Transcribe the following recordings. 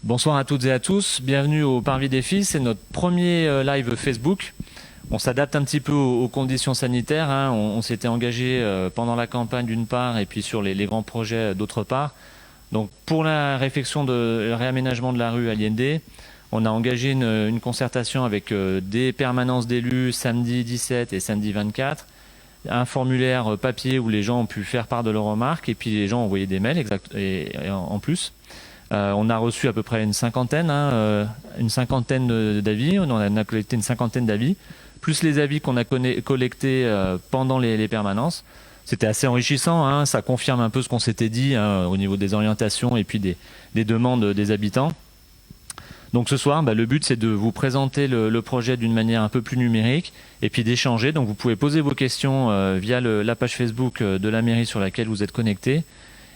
Bonsoir à toutes et à tous, bienvenue au Parvis des Filles, c'est notre premier live Facebook. On s'adapte un petit peu aux conditions sanitaires, hein. On s'était engagé pendant la campagne d'une part et puis sur les grands projets d'autre part. Donc pour la réflexion de le réaménagement de la rue Allende, on a engagé une concertation avec des permanences d'élus samedi 17 et samedi 24, un formulaire papier où les gens ont pu faire part de leurs remarques et puis les gens ont envoyé des mails et en plus. On a reçu à peu près une cinquantaine d'avis, on a collecté une cinquantaine d'avis, plus les avis qu'on a collectés pendant les permanences. C'était assez enrichissant, hein, ça confirme un peu ce qu'on s'était dit au niveau des orientations et puis des demandes des habitants. Donc ce soir, le but c'est de vous présenter le projet d'une manière un peu plus numérique et puis d'échanger. Donc vous pouvez poser vos questions via la page Facebook de la mairie sur laquelle vous êtes connecté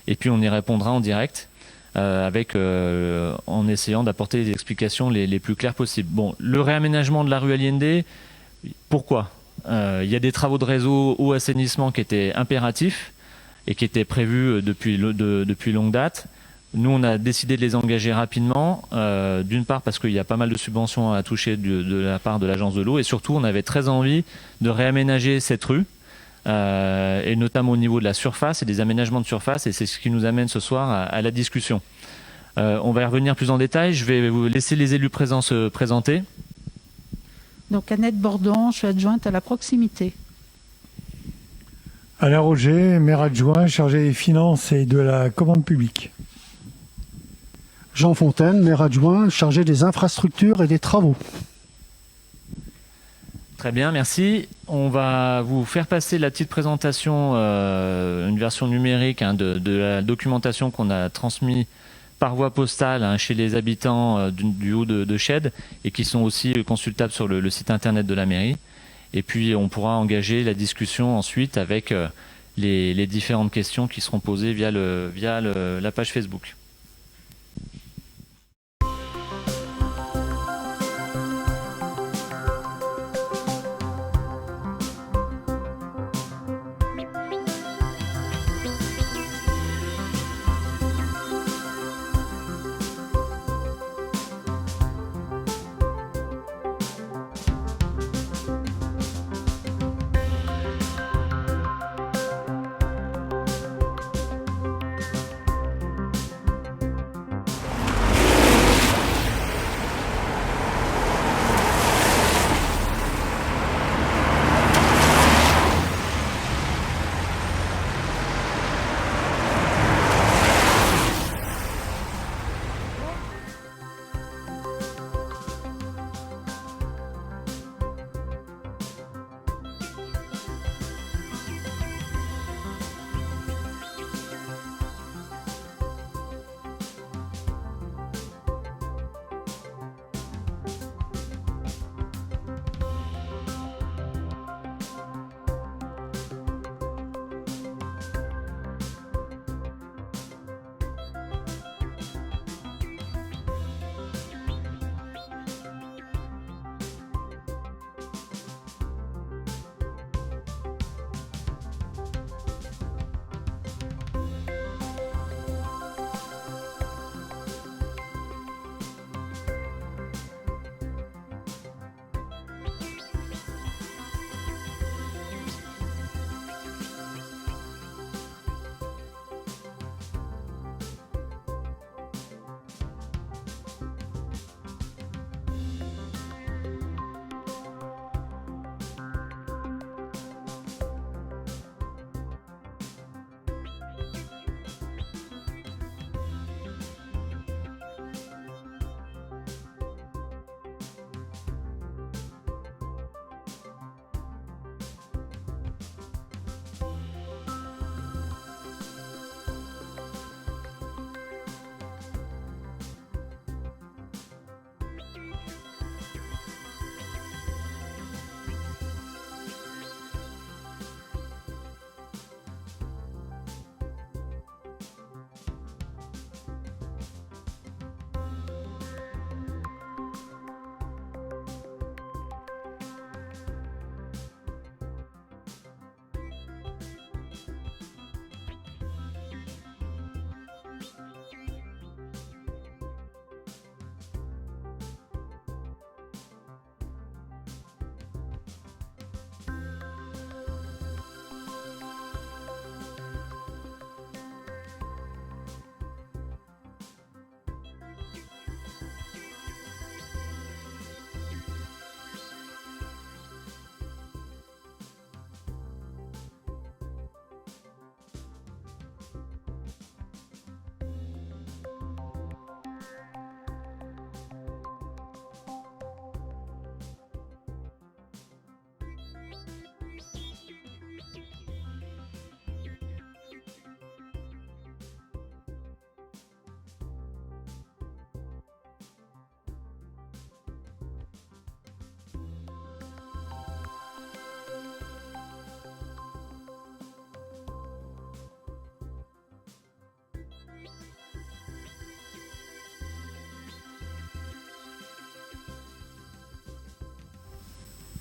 et puis on y répondra en direct. En essayant d'apporter les explications les plus claires possibles. Bon, le réaménagement de la rue Allende, pourquoi ? Il y a des travaux de réseau eau assainissement qui étaient impératifs et qui étaient prévus depuis longue date. Nous, on a décidé de les engager rapidement, d'une part parce qu'il y a pas mal de subventions à toucher de la part de l'agence de l'eau et surtout, on avait très envie de réaménager cette rue. Et notamment au niveau de la surface et des aménagements de surface, et c'est ce qui nous amène ce soir à la discussion. On va y revenir plus en détail, je vais vous laisser les élus présents se présenter. Donc Annette Bordon, je suis adjointe à la proximité. Alain Roger, maire adjoint, chargé des finances et de la commande publique. Jean Fontaine, maire adjoint, chargé des infrastructures et des travaux. Très bien, merci. On va vous faire passer la petite présentation, une version numérique de la documentation qu'on a transmise par voie postale chez les habitants du haut de Chède et qui sont aussi consultables sur le site internet de la mairie. Et puis on pourra engager la discussion ensuite avec les différentes questions qui seront posées via la page Facebook.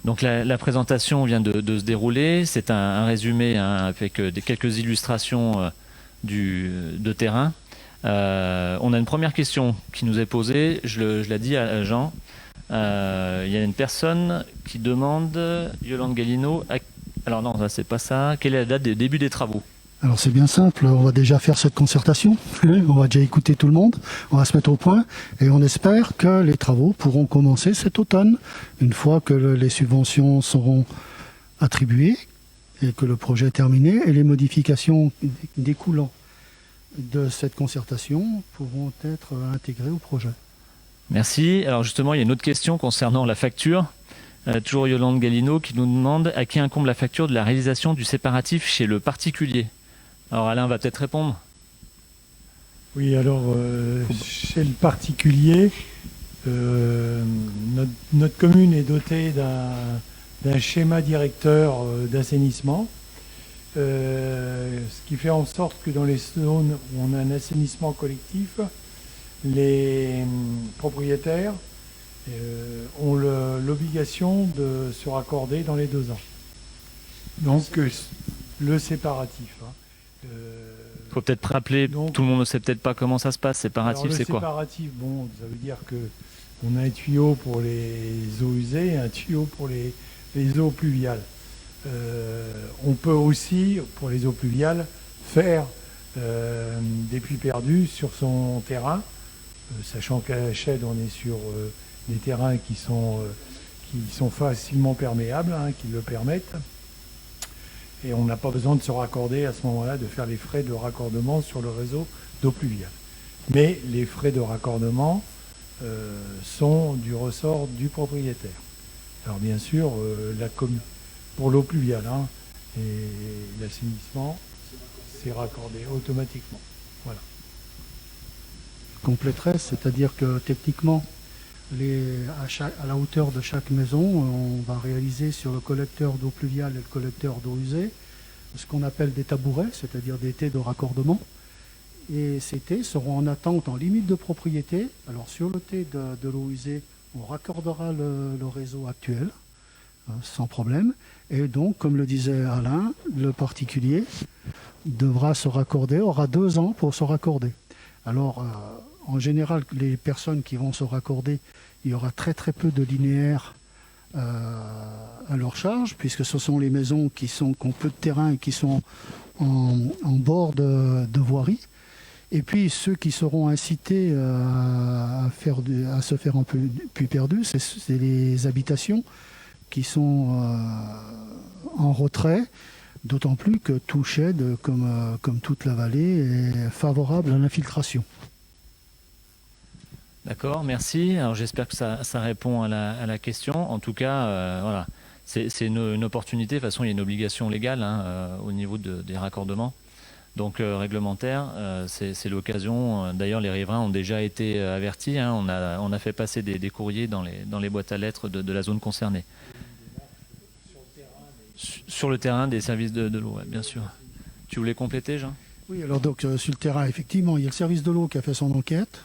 Donc la présentation vient de se dérouler. C'est un résumé avec quelques illustrations de terrain. On a une première question qui nous est posée. Je la dis à Jean. Il y a une personne qui demande, Yolande Gallino, alors non, c'est pas ça. Quelle est la date des débuts des travaux? Alors c'est bien simple, on va déjà faire cette concertation, on va déjà écouter tout le monde, on va se mettre au point et on espère que les travaux pourront commencer cet automne, une fois que les subventions seront attribuées et que le projet est terminé et les modifications découlant de cette concertation pourront être intégrées au projet. Merci. Alors justement, il y a une autre question concernant la facture. Toujours Yolande Gallino qui nous demande à qui incombe la facture de la réalisation du séparatif chez le particulier. Alors Alain va peut-être répondre. Oui, alors chez le particulier, notre commune est dotée d'un schéma directeur d'assainissement, ce qui fait en sorte que dans les zones où on a un assainissement collectif, les propriétaires ont l'obligation de se raccorder dans les 2 ans. Donc le séparatif. Il Faut peut-être rappeler, tout le monde ne sait peut-être pas comment ça se passe. Séparatif, c'est quoi? Le séparatif, bon, ça veut dire que on a un tuyau pour les eaux usées et un tuyau pour les eaux pluviales. On peut aussi, pour les eaux pluviales, faire des puits perdus sur son terrain, sachant qu'à la Chède, on est sur des terrains qui sont facilement perméables, qui le permettent. Et on n'a pas besoin de se raccorder à ce moment-là, de faire les frais de raccordement sur le réseau d'eau pluviale. Mais les frais de raccordement sont du ressort du propriétaire. Alors bien sûr, pour l'eau pluviale et l'assainissement, c'est raccordé automatiquement. Voilà. Je compléterai, c'est-à-dire que techniquement, à la hauteur de chaque maison, on va réaliser sur le collecteur d'eau pluviale et le collecteur d'eau usée ce qu'on appelle des tabourets, c'est-à-dire des T de raccordement. Et ces T seront en attente en limite de propriété. Alors sur le T de l'eau usée, on raccordera le réseau actuel, sans problème. Et donc, comme le disait Alain, le particulier devra se raccorder, aura 2 ans pour se raccorder. Alors, en général, les personnes qui vont se raccorder, il y aura très très peu de linéaires à leur charge, puisque ce sont les maisons qui ont peu de terrain et qui sont en bord de voirie. Et puis ceux qui seront incités à se faire un puits perdu, c'est les habitations qui sont en retrait, d'autant plus que tout Chède, comme toute la vallée, est favorable à l'infiltration. D'accord, merci. Alors j'espère que ça répond à la question. En tout cas, voilà, c'est une opportunité. De toute façon, il y a une obligation légale au niveau des raccordements. Donc réglementaire, c'est l'occasion. D'ailleurs, les riverains ont déjà été avertis. On a fait passer des courriers dans les boîtes à lettres de la zone concernée. Sur le terrain des services de l'eau, ouais, bien sûr. Tu voulais compléter, Jean? Oui, alors donc sur le terrain, effectivement, il y a le service de l'eau qui a fait son enquête,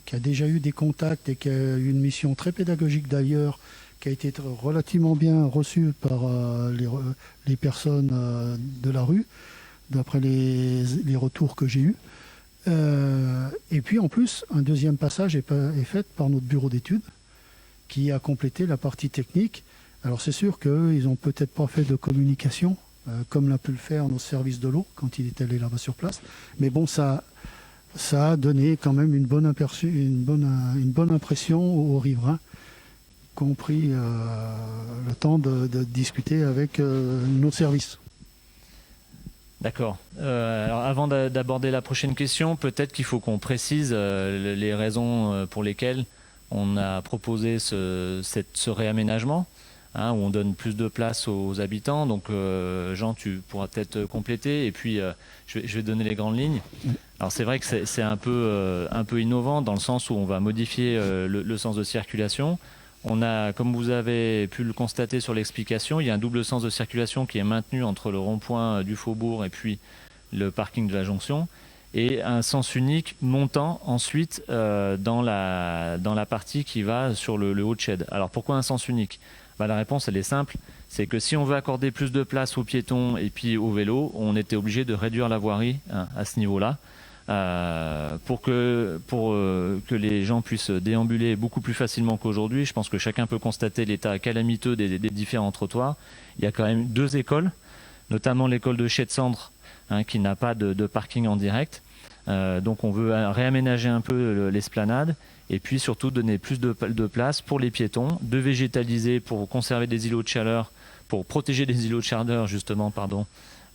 qui a déjà eu des contacts et qui a eu une mission très pédagogique d'ailleurs, qui a été relativement bien reçue par les personnes de la rue, d'après les retours que j'ai eus. Et puis en plus, un deuxième passage est fait par notre bureau d'études, qui a complété la partie technique. Alors c'est sûr qu'eux, ils n'ont peut-être pas fait de communication, comme l'a pu le faire notre service de l'eau quand il est allé là-bas sur place. Mais bon, ça a donné quand même une bonne impression aux riverains, qui ont pris le temps de discuter avec nos services. D'accord. Alors avant d'aborder la prochaine question, peut-être qu'il faut qu'on précise les raisons pour lesquelles on a proposé ce réaménagement. Où on donne plus de place aux habitants. Donc Jean, tu pourras peut-être compléter. Et puis je vais donner les grandes lignes. Alors c'est vrai que c'est un peu innovant dans le sens où on va modifier le sens de circulation. On a, comme vous avez pu le constater sur l'explication, il y a un double sens de circulation qui est maintenu entre le rond-point du Faubourg et puis le parking de la Jonction. et un sens unique montant ensuite dans la partie qui va sur le haut de shed. Alors pourquoi un sens unique? La réponse elle est simple, c'est que si on veut accorder plus de place aux piétons et puis aux vélos, on était obligé de réduire la voirie à ce niveau-là. Pour que les gens puissent déambuler beaucoup plus facilement qu'aujourd'hui. Je pense que chacun peut constater l'état calamiteux des différents trottoirs. Il y a quand même 2 écoles, notamment l'école de Chez-de-Cendre, qui n'a pas de parking en direct. Donc on veut réaménager un peu l'esplanade et puis surtout donner plus de place pour les piétons, de végétaliser pour conserver des îlots de chaleur, pour protéger des îlots de chaleur justement,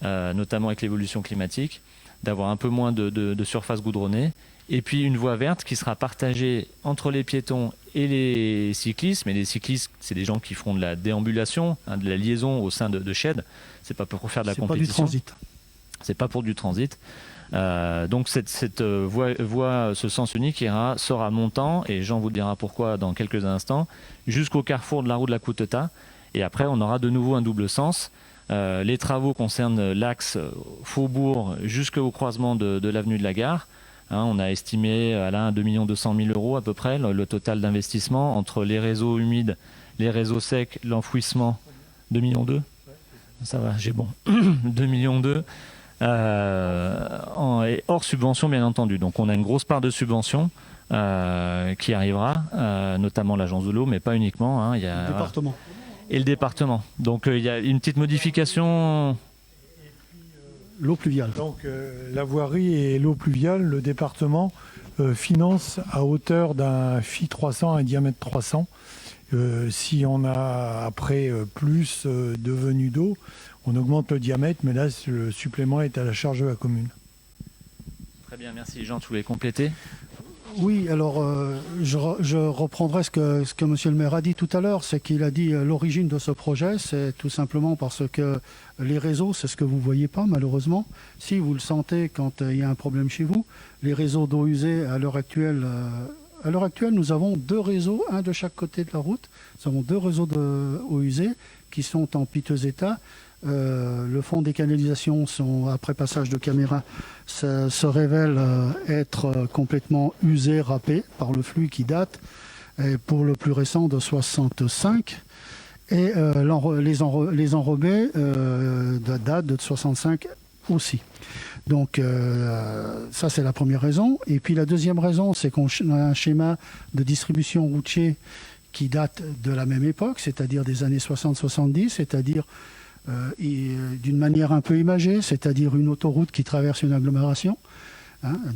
notamment avec l'évolution climatique, d'avoir un peu moins de surface goudronnée, et puis une voie verte qui sera partagée entre les piétons et les cyclistes. Mais les cyclistes, c'est des gens qui feront de la déambulation, de la liaison au sein de Shed. C'est pas pour faire de la compétition. Pas du transit. C'est pas pour du transit. Donc cette voie, ce sens unique sera montant, et Jean vous dira pourquoi dans quelques instants, jusqu'au carrefour de la roue de la Couteta, et après on aura de nouveau un double sens. Les travaux concernent l'axe Faubourg jusqu'au croisement de l'avenue de la Gare. On a estimé à 2 200 000 € à peu près le total d'investissement entre les réseaux humides, les réseaux secs, l'enfouissement. 2,2 millions. Ça va, j'ai bon. 2,2 millions. Et hors subvention bien entendu. Donc on a une grosse part de subvention qui arrivera, notamment l'agence de l'eau, mais pas uniquement. Il y a, Le département. Et le département. Donc il y a une petite modification. L'eau pluviale. Donc la voirie et l'eau pluviale, le département finance à hauteur d'un FI 300, un diamètre 300. Si on a après plus de venue d'eau, on augmente le diamètre, mais là le supplément est à la charge de la commune. Très bien, merci. Jean, tu voulais compléter? Oui, alors je reprendrai ce que monsieur le maire a dit tout à l'heure, c'est qu'il a dit l'origine de ce projet, c'est tout simplement parce que les réseaux, c'est ce que vous ne voyez pas malheureusement. Si vous le sentez quand il y a un problème chez vous, les réseaux d'eau usée à l'heure actuelle, nous avons 2 réseaux, un de chaque côté de la route. Nous avons 2 réseaux d'eau usée qui sont en piteux état. Le fond des canalisations, après passage de caméra, se révèle être complètement usé, râpé par le flux qui date, et pour le plus récent de 65. Et les enrobés datent de 65 aussi. Donc ça c'est la première raison. Et puis la deuxième raison, c'est qu'on a un schéma de distribution routier qui date de la même époque, c'est-à-dire des années 60-70, c'est-à-dire d'une manière un peu imagée, c'est-à-dire une autoroute qui traverse une agglomération.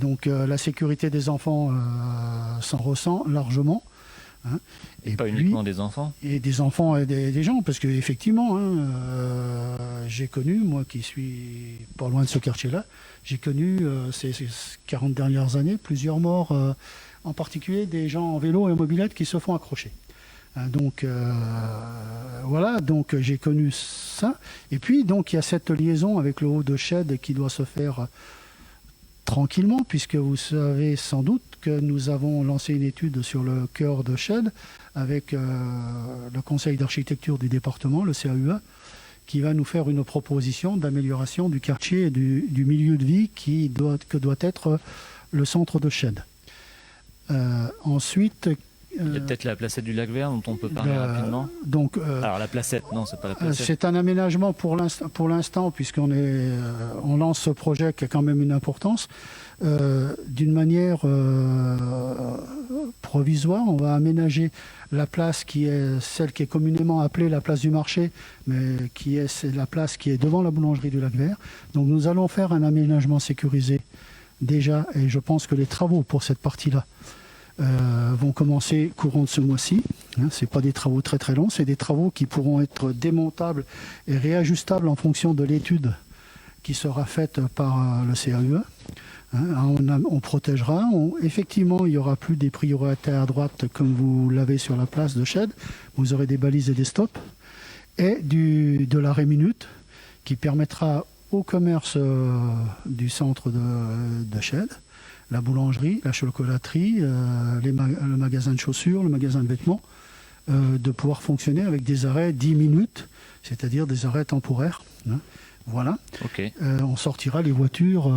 Donc la sécurité des enfants s'en ressent largement. Et pas uniquement des enfants. Et des enfants et des gens, parce qu'effectivement, j'ai connu, moi qui suis pas loin de ce quartier-là, j'ai connu ces 40 dernières années plusieurs morts, en particulier des gens en vélo et en mobilette qui se font accrocher. Donc voilà, donc j'ai connu ça. Et puis donc il y a cette liaison avec le haut de Shed qui doit se faire tranquillement, puisque vous savez sans doute que nous avons lancé une étude sur le cœur de Shed avec le conseil d'architecture du département, le CAUA, qui va nous faire une proposition d'amélioration du quartier et du milieu de vie que doit être le centre de Shed. Ensuite, il y a peut-être la placette du lac Vert dont on peut parler rapidement. Donc, alors la placette, non, c'est pas la placette. C'est un aménagement pour l'instant, puisqu'on lance ce projet qui a quand même une importance. D'une manière provisoire, on va aménager la place qui est celle qui est communément appelée la place du marché, mais c'est la place qui est devant la boulangerie du lac Vert. Donc nous allons faire un aménagement sécurisé déjà, et je pense que les travaux pour cette partie-là vont commencer courant de ce mois-ci. Ce n'est pas des travaux très très longs, c'est des travaux qui pourront être démontables et réajustables en fonction de l'étude qui sera faite par le CAUE. On protégera. Effectivement, il n'y aura plus des priorités à droite comme vous l'avez sur la place de Shed. Vous aurez des balises et des stops. Et de l'arrêt minute qui permettra au commerce du centre de Shed, la boulangerie, la chocolaterie, le magasin de chaussures, le magasin de vêtements, de pouvoir fonctionner avec des arrêts 10 minutes, c'est-à-dire des arrêts temporaires. Voilà. Okay. On sortira les voitures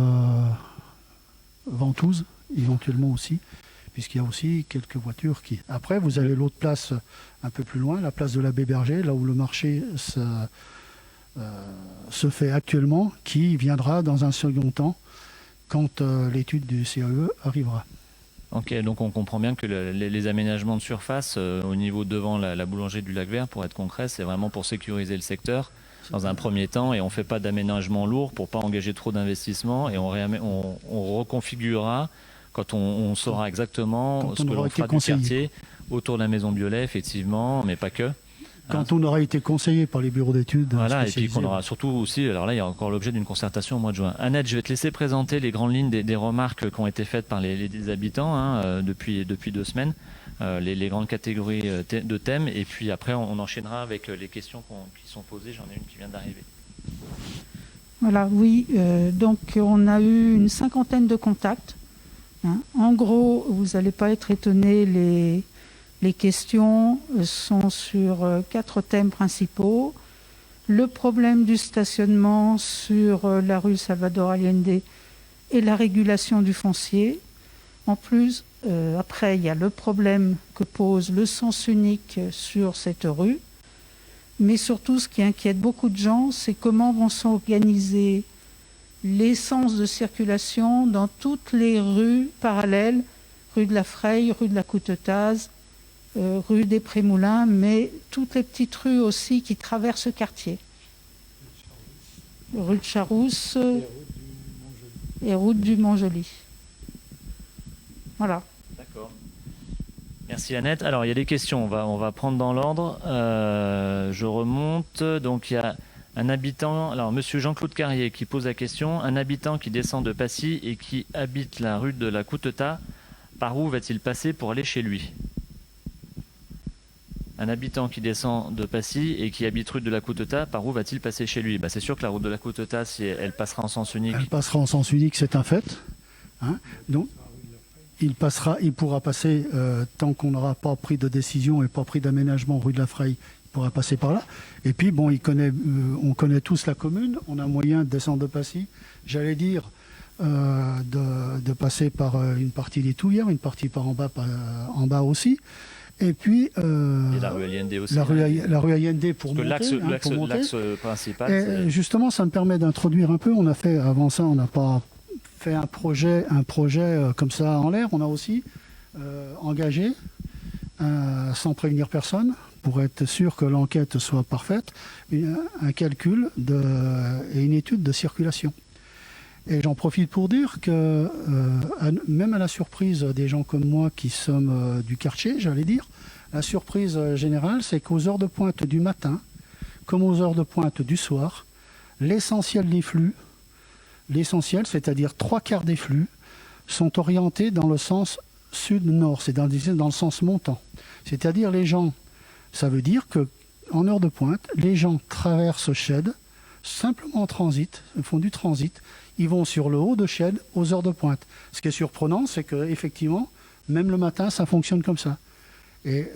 ventouse, éventuellement aussi, puisqu'il y a aussi quelques voitures qui... Après, vous avez l'autre place un peu plus loin, la place de l'Abbé Berger, là où le marché se fait actuellement, qui viendra dans un second temps quand l'étude du CAE arrivera. Ok, donc on comprend bien que les aménagements de surface au niveau devant la boulangerie du Lac Vert, pour être concret, c'est vraiment pour sécuriser le secteur dans un premier temps, et on ne fait pas d'aménagement lourd pour ne pas engager trop d'investissement, et on reconfigurera quand on saura exactement ce que l'on fera du quartier autour de la maison Biolay, effectivement, mais pas que. Quand on aura été conseillé par les bureaux d'études. Voilà, et puis qu'on aura surtout aussi, alors là il y a encore l'objet d'une concertation au mois de juin. Annette, je vais te laisser présenter les grandes lignes des remarques qui ont été faites par les habitants depuis 2 semaines, les grandes catégories de thèmes, et puis après on enchaînera avec les questions qui sont posées. J'en ai une qui vient d'arriver. Voilà, oui. Donc, on a eu une 50aine de contacts. Hein. En gros, vous n'allez pas être étonnés, les questions sont sur 4 thèmes principaux. Le problème du stationnement sur la rue Salvador Allende et la régulation du foncier. En plus, après, il y a le problème que pose le sens unique sur cette rue. Mais surtout, ce qui inquiète beaucoup de gens, c'est comment vont s'organiser les sens de circulation dans toutes les rues parallèles, rue de la Freille, rue de la Coutetaz, rue des Prémoulins, mais toutes les petites rues aussi qui traversent le quartier. Rue de Charousse et route du Montjoli. Voilà. D'accord. Merci Annette. Alors il y a des questions, on va prendre dans l'ordre. Je remonte. Donc il y a un habitant, alors monsieur Jean-Claude Carrier qui pose la question, un habitant qui descend de Passy et qui habite la rue de la Coutetaz, par où va-t-il passer pour aller chez lui? Un habitant qui descend de Passy et qui habite rue de la Coutetaz, par où va-t-il passer chez lui? C'est sûr que la route de la Coutetaz, si elle passera en sens unique. Elle passera en sens unique, c'est un fait. Hein. Donc, il pourra passer, tant qu'on n'aura pas pris de décision et pas pris d'aménagement rue de la Freille, il pourra passer par là. Et puis, bon, on connaît tous la commune, on a moyen de descendre de Passy. J'allais dire de passer par une partie des Touillères, une partie par en bas aussi. Et puis et la rue Allende aussi. La rue Allende pour monter. L'axe principal. Et justement, ça me permet d'introduire un peu. On a fait avant ça, on n'a pas fait un projet comme ça en l'air. On a aussi engagé, sans prévenir personne, pour être sûr que l'enquête soit parfaite, un calcul et une étude de circulation. Et j'en profite pour dire que, même à la surprise des gens comme moi qui sommes du quartier, j'allais dire, la surprise générale, c'est qu'aux heures de pointe du matin, comme aux heures de pointe du soir, l'essentiel des flux, c'est-à-dire 3/4 des flux, sont orientés dans le sens sud-nord, c'est dans le sens montant. C'est-à-dire les gens, ça veut dire qu'en heure de pointe, les gens traversent Chède, simplement en transit, font du transit, ils vont sur le haut de Chède aux heures de pointe. Ce qui est surprenant, c'est qu'effectivement, même le matin, ça fonctionne comme ça. Et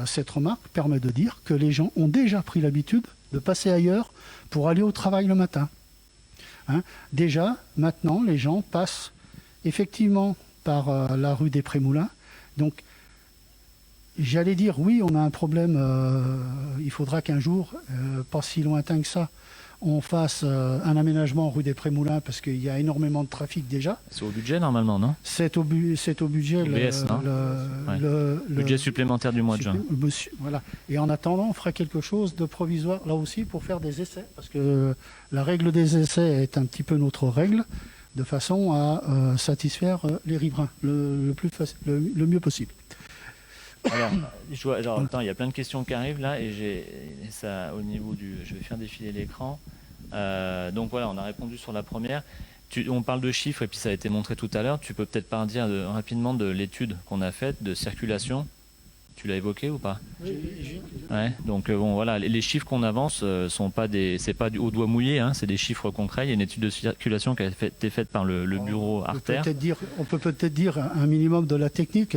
cette remarque permet de dire que les gens ont déjà pris l'habitude de passer ailleurs pour aller au travail le matin. Hein? Déjà, maintenant, les gens passent effectivement par la rue des Prémoulins. Donc, j'allais dire, oui, on a un problème. Il faudra qu'un jour, pas si lointain que ça, on fasse un aménagement rue des Prémoulins parce qu'il y a énormément de trafic déjà. C'est au budget normalement, non? C'est au budget le budget supplémentaire du mois de juin. Voilà. Et en attendant, on fera quelque chose de provisoire là aussi pour faire des essais parce que la règle des essais est un petit peu notre règle de façon à satisfaire les riverains le mieux possible. Alors, attends, il y a plein de questions qui arrivent là et j'ai ça au niveau je vais faire défiler l'écran. Donc voilà, on a répondu sur la première. On parle de chiffres et puis ça a été montré tout à l'heure. Tu peux peut-être parler rapidement de l'étude qu'on a faite de circulation. Tu l'as évoqué ou pas? Oui. Ouais. Donc bon voilà, les chiffres qu'on avance sont pas c'est pas au doigt mouillé, hein, c'est des chiffres concrets. Il y a une étude de circulation qui a été faite par le bureau Artère. On peut peut-être dire un minimum de la technique.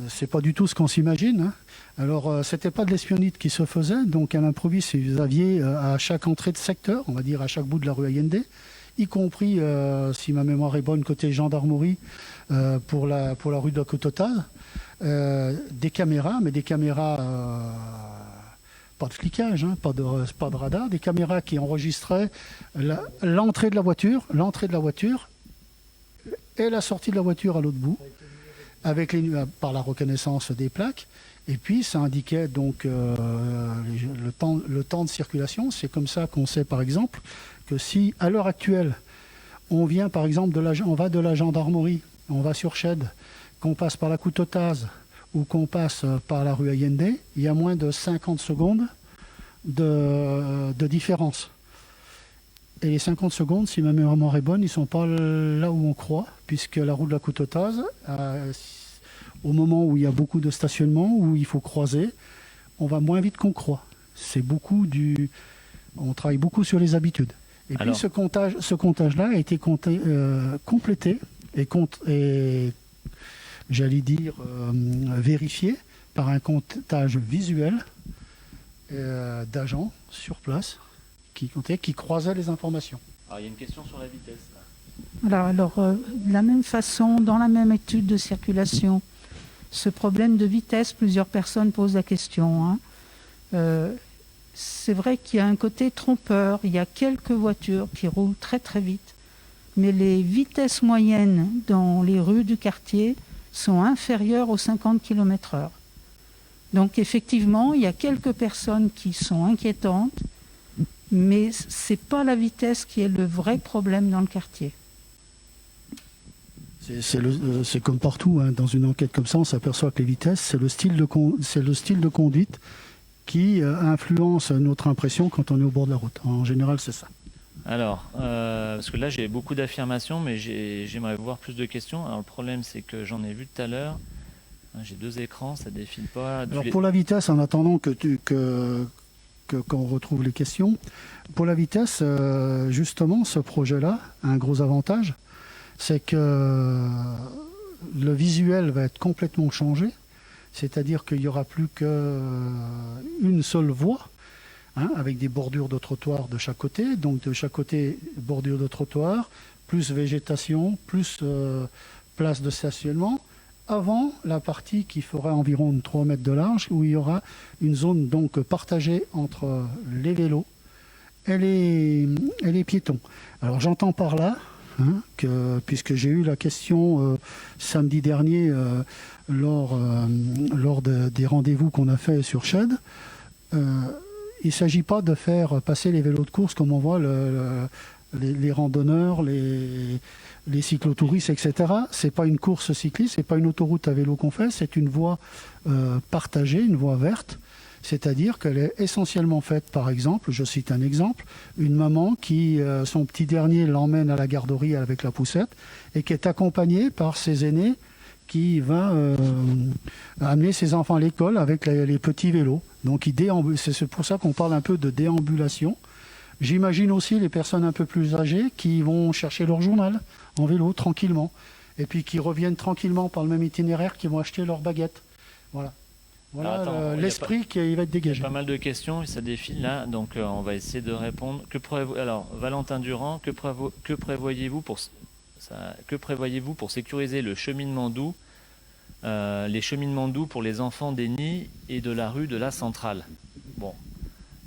C'est pas du tout ce qu'on s'imagine. Hein. Alors, c'était pas de l'espionnite qui se faisait. Donc, à l'improviste, vous aviez à chaque entrée de secteur, on va dire à chaque bout de la rue Allende, y compris, si ma mémoire est bonne, côté gendarmerie, pour la rue de la Côte-Totale, des caméras, mais des caméras, pas de flicage, hein, pas de radar, des caméras qui enregistraient l'entrée de la voiture et la sortie de la voiture à l'autre bout, par la reconnaissance des plaques. Et puis ça indiquait donc le temps de circulation. C'est comme ça qu'on sait par exemple que si à l'heure actuelle on vient par exemple on va de la gendarmerie, on va sur Chède, qu'on passe par la Coutotaz ou qu'on passe par la rue Allende, il y a moins de 50 secondes de différence. Et les 50 secondes, si ma mémoire est bonne, ils ne sont pas là où on croit, puisque la route de la Coutotaz, au moment où il y a beaucoup de stationnement, où il faut croiser, on va moins vite qu'on croit. C'est on travaille beaucoup sur les habitudes. Et puis ce comptage-là a été complété et j'allais dire vérifié par un comptage visuel d'agents sur place qui croisaient les informations. Alors, il y a une question sur la vitesse. Là. Voilà, de la même façon, dans la même étude de circulation, ce problème de vitesse, plusieurs personnes posent la question. Hein. C'est vrai qu'il y a un côté trompeur. Il y a quelques voitures qui roulent très très vite, mais les vitesses moyennes dans les rues du quartier sont inférieures aux 50 km/h. Donc effectivement, il y a quelques personnes qui sont inquiétantes, mais ce n'est pas la vitesse qui est le vrai problème dans le quartier. C'est comme partout, hein. Dans une enquête comme ça, on s'aperçoit que les vitesses, c'est le style de conduite qui influence notre impression quand on est au bord de la route. En général, c'est ça. Alors, parce que là, j'ai beaucoup d'affirmations, mais j'aimerais voir plus de questions. Alors, le problème, c'est que j'en ai vu tout à l'heure. J'ai 2 écrans, ça défile pas. Alors, pour la vitesse, en attendant qu'on retrouve les questions, pour la vitesse, justement, ce projet-là a un gros avantage, c'est que le visuel va être complètement changé, c'est-à-dire qu'il n'y aura plus qu'une seule voie, hein, avec des bordures de trottoir de chaque côté, donc de chaque côté, bordure de trottoir, plus végétation, plus place de stationnement, avant la partie qui fera environ 3 mètres de large, où il y aura une zone donc partagée entre les vélos et les piétons. Alors j'entends par là, hein, puisque j'ai eu la question samedi dernier lors des rendez-vous qu'on a fait sur Chède, il ne s'agit pas de faire passer les vélos de course comme on voit les randonneurs, les cyclotouristes, etc. C'est pas une course cycliste, c'est pas une autoroute à vélo qu'on fait, c'est une voie partagée, une voie verte. C'est-à-dire qu'elle est essentiellement faite, par exemple, je cite un exemple, une maman qui, son petit dernier l'emmène à la garderie avec la poussette et qui est accompagnée par ses aînés qui va amener ses enfants à l'école avec les petits vélos. Donc c'est pour ça qu'on parle un peu de déambulation. J'imagine aussi les personnes un peu plus âgées qui vont chercher leur journal en vélo tranquillement et puis qui reviennent tranquillement par le même itinéraire, qui vont acheter leur baguette. Voilà. Voilà l'esprit qui va être dégagé. Il y a pas mal de questions, ça défile là, donc on va essayer de répondre. Alors, Valentin Durand, que prévoyez-vous pour sécuriser le cheminement doux, les cheminements doux pour les enfants des nids et de la rue de la Centrale? Bon.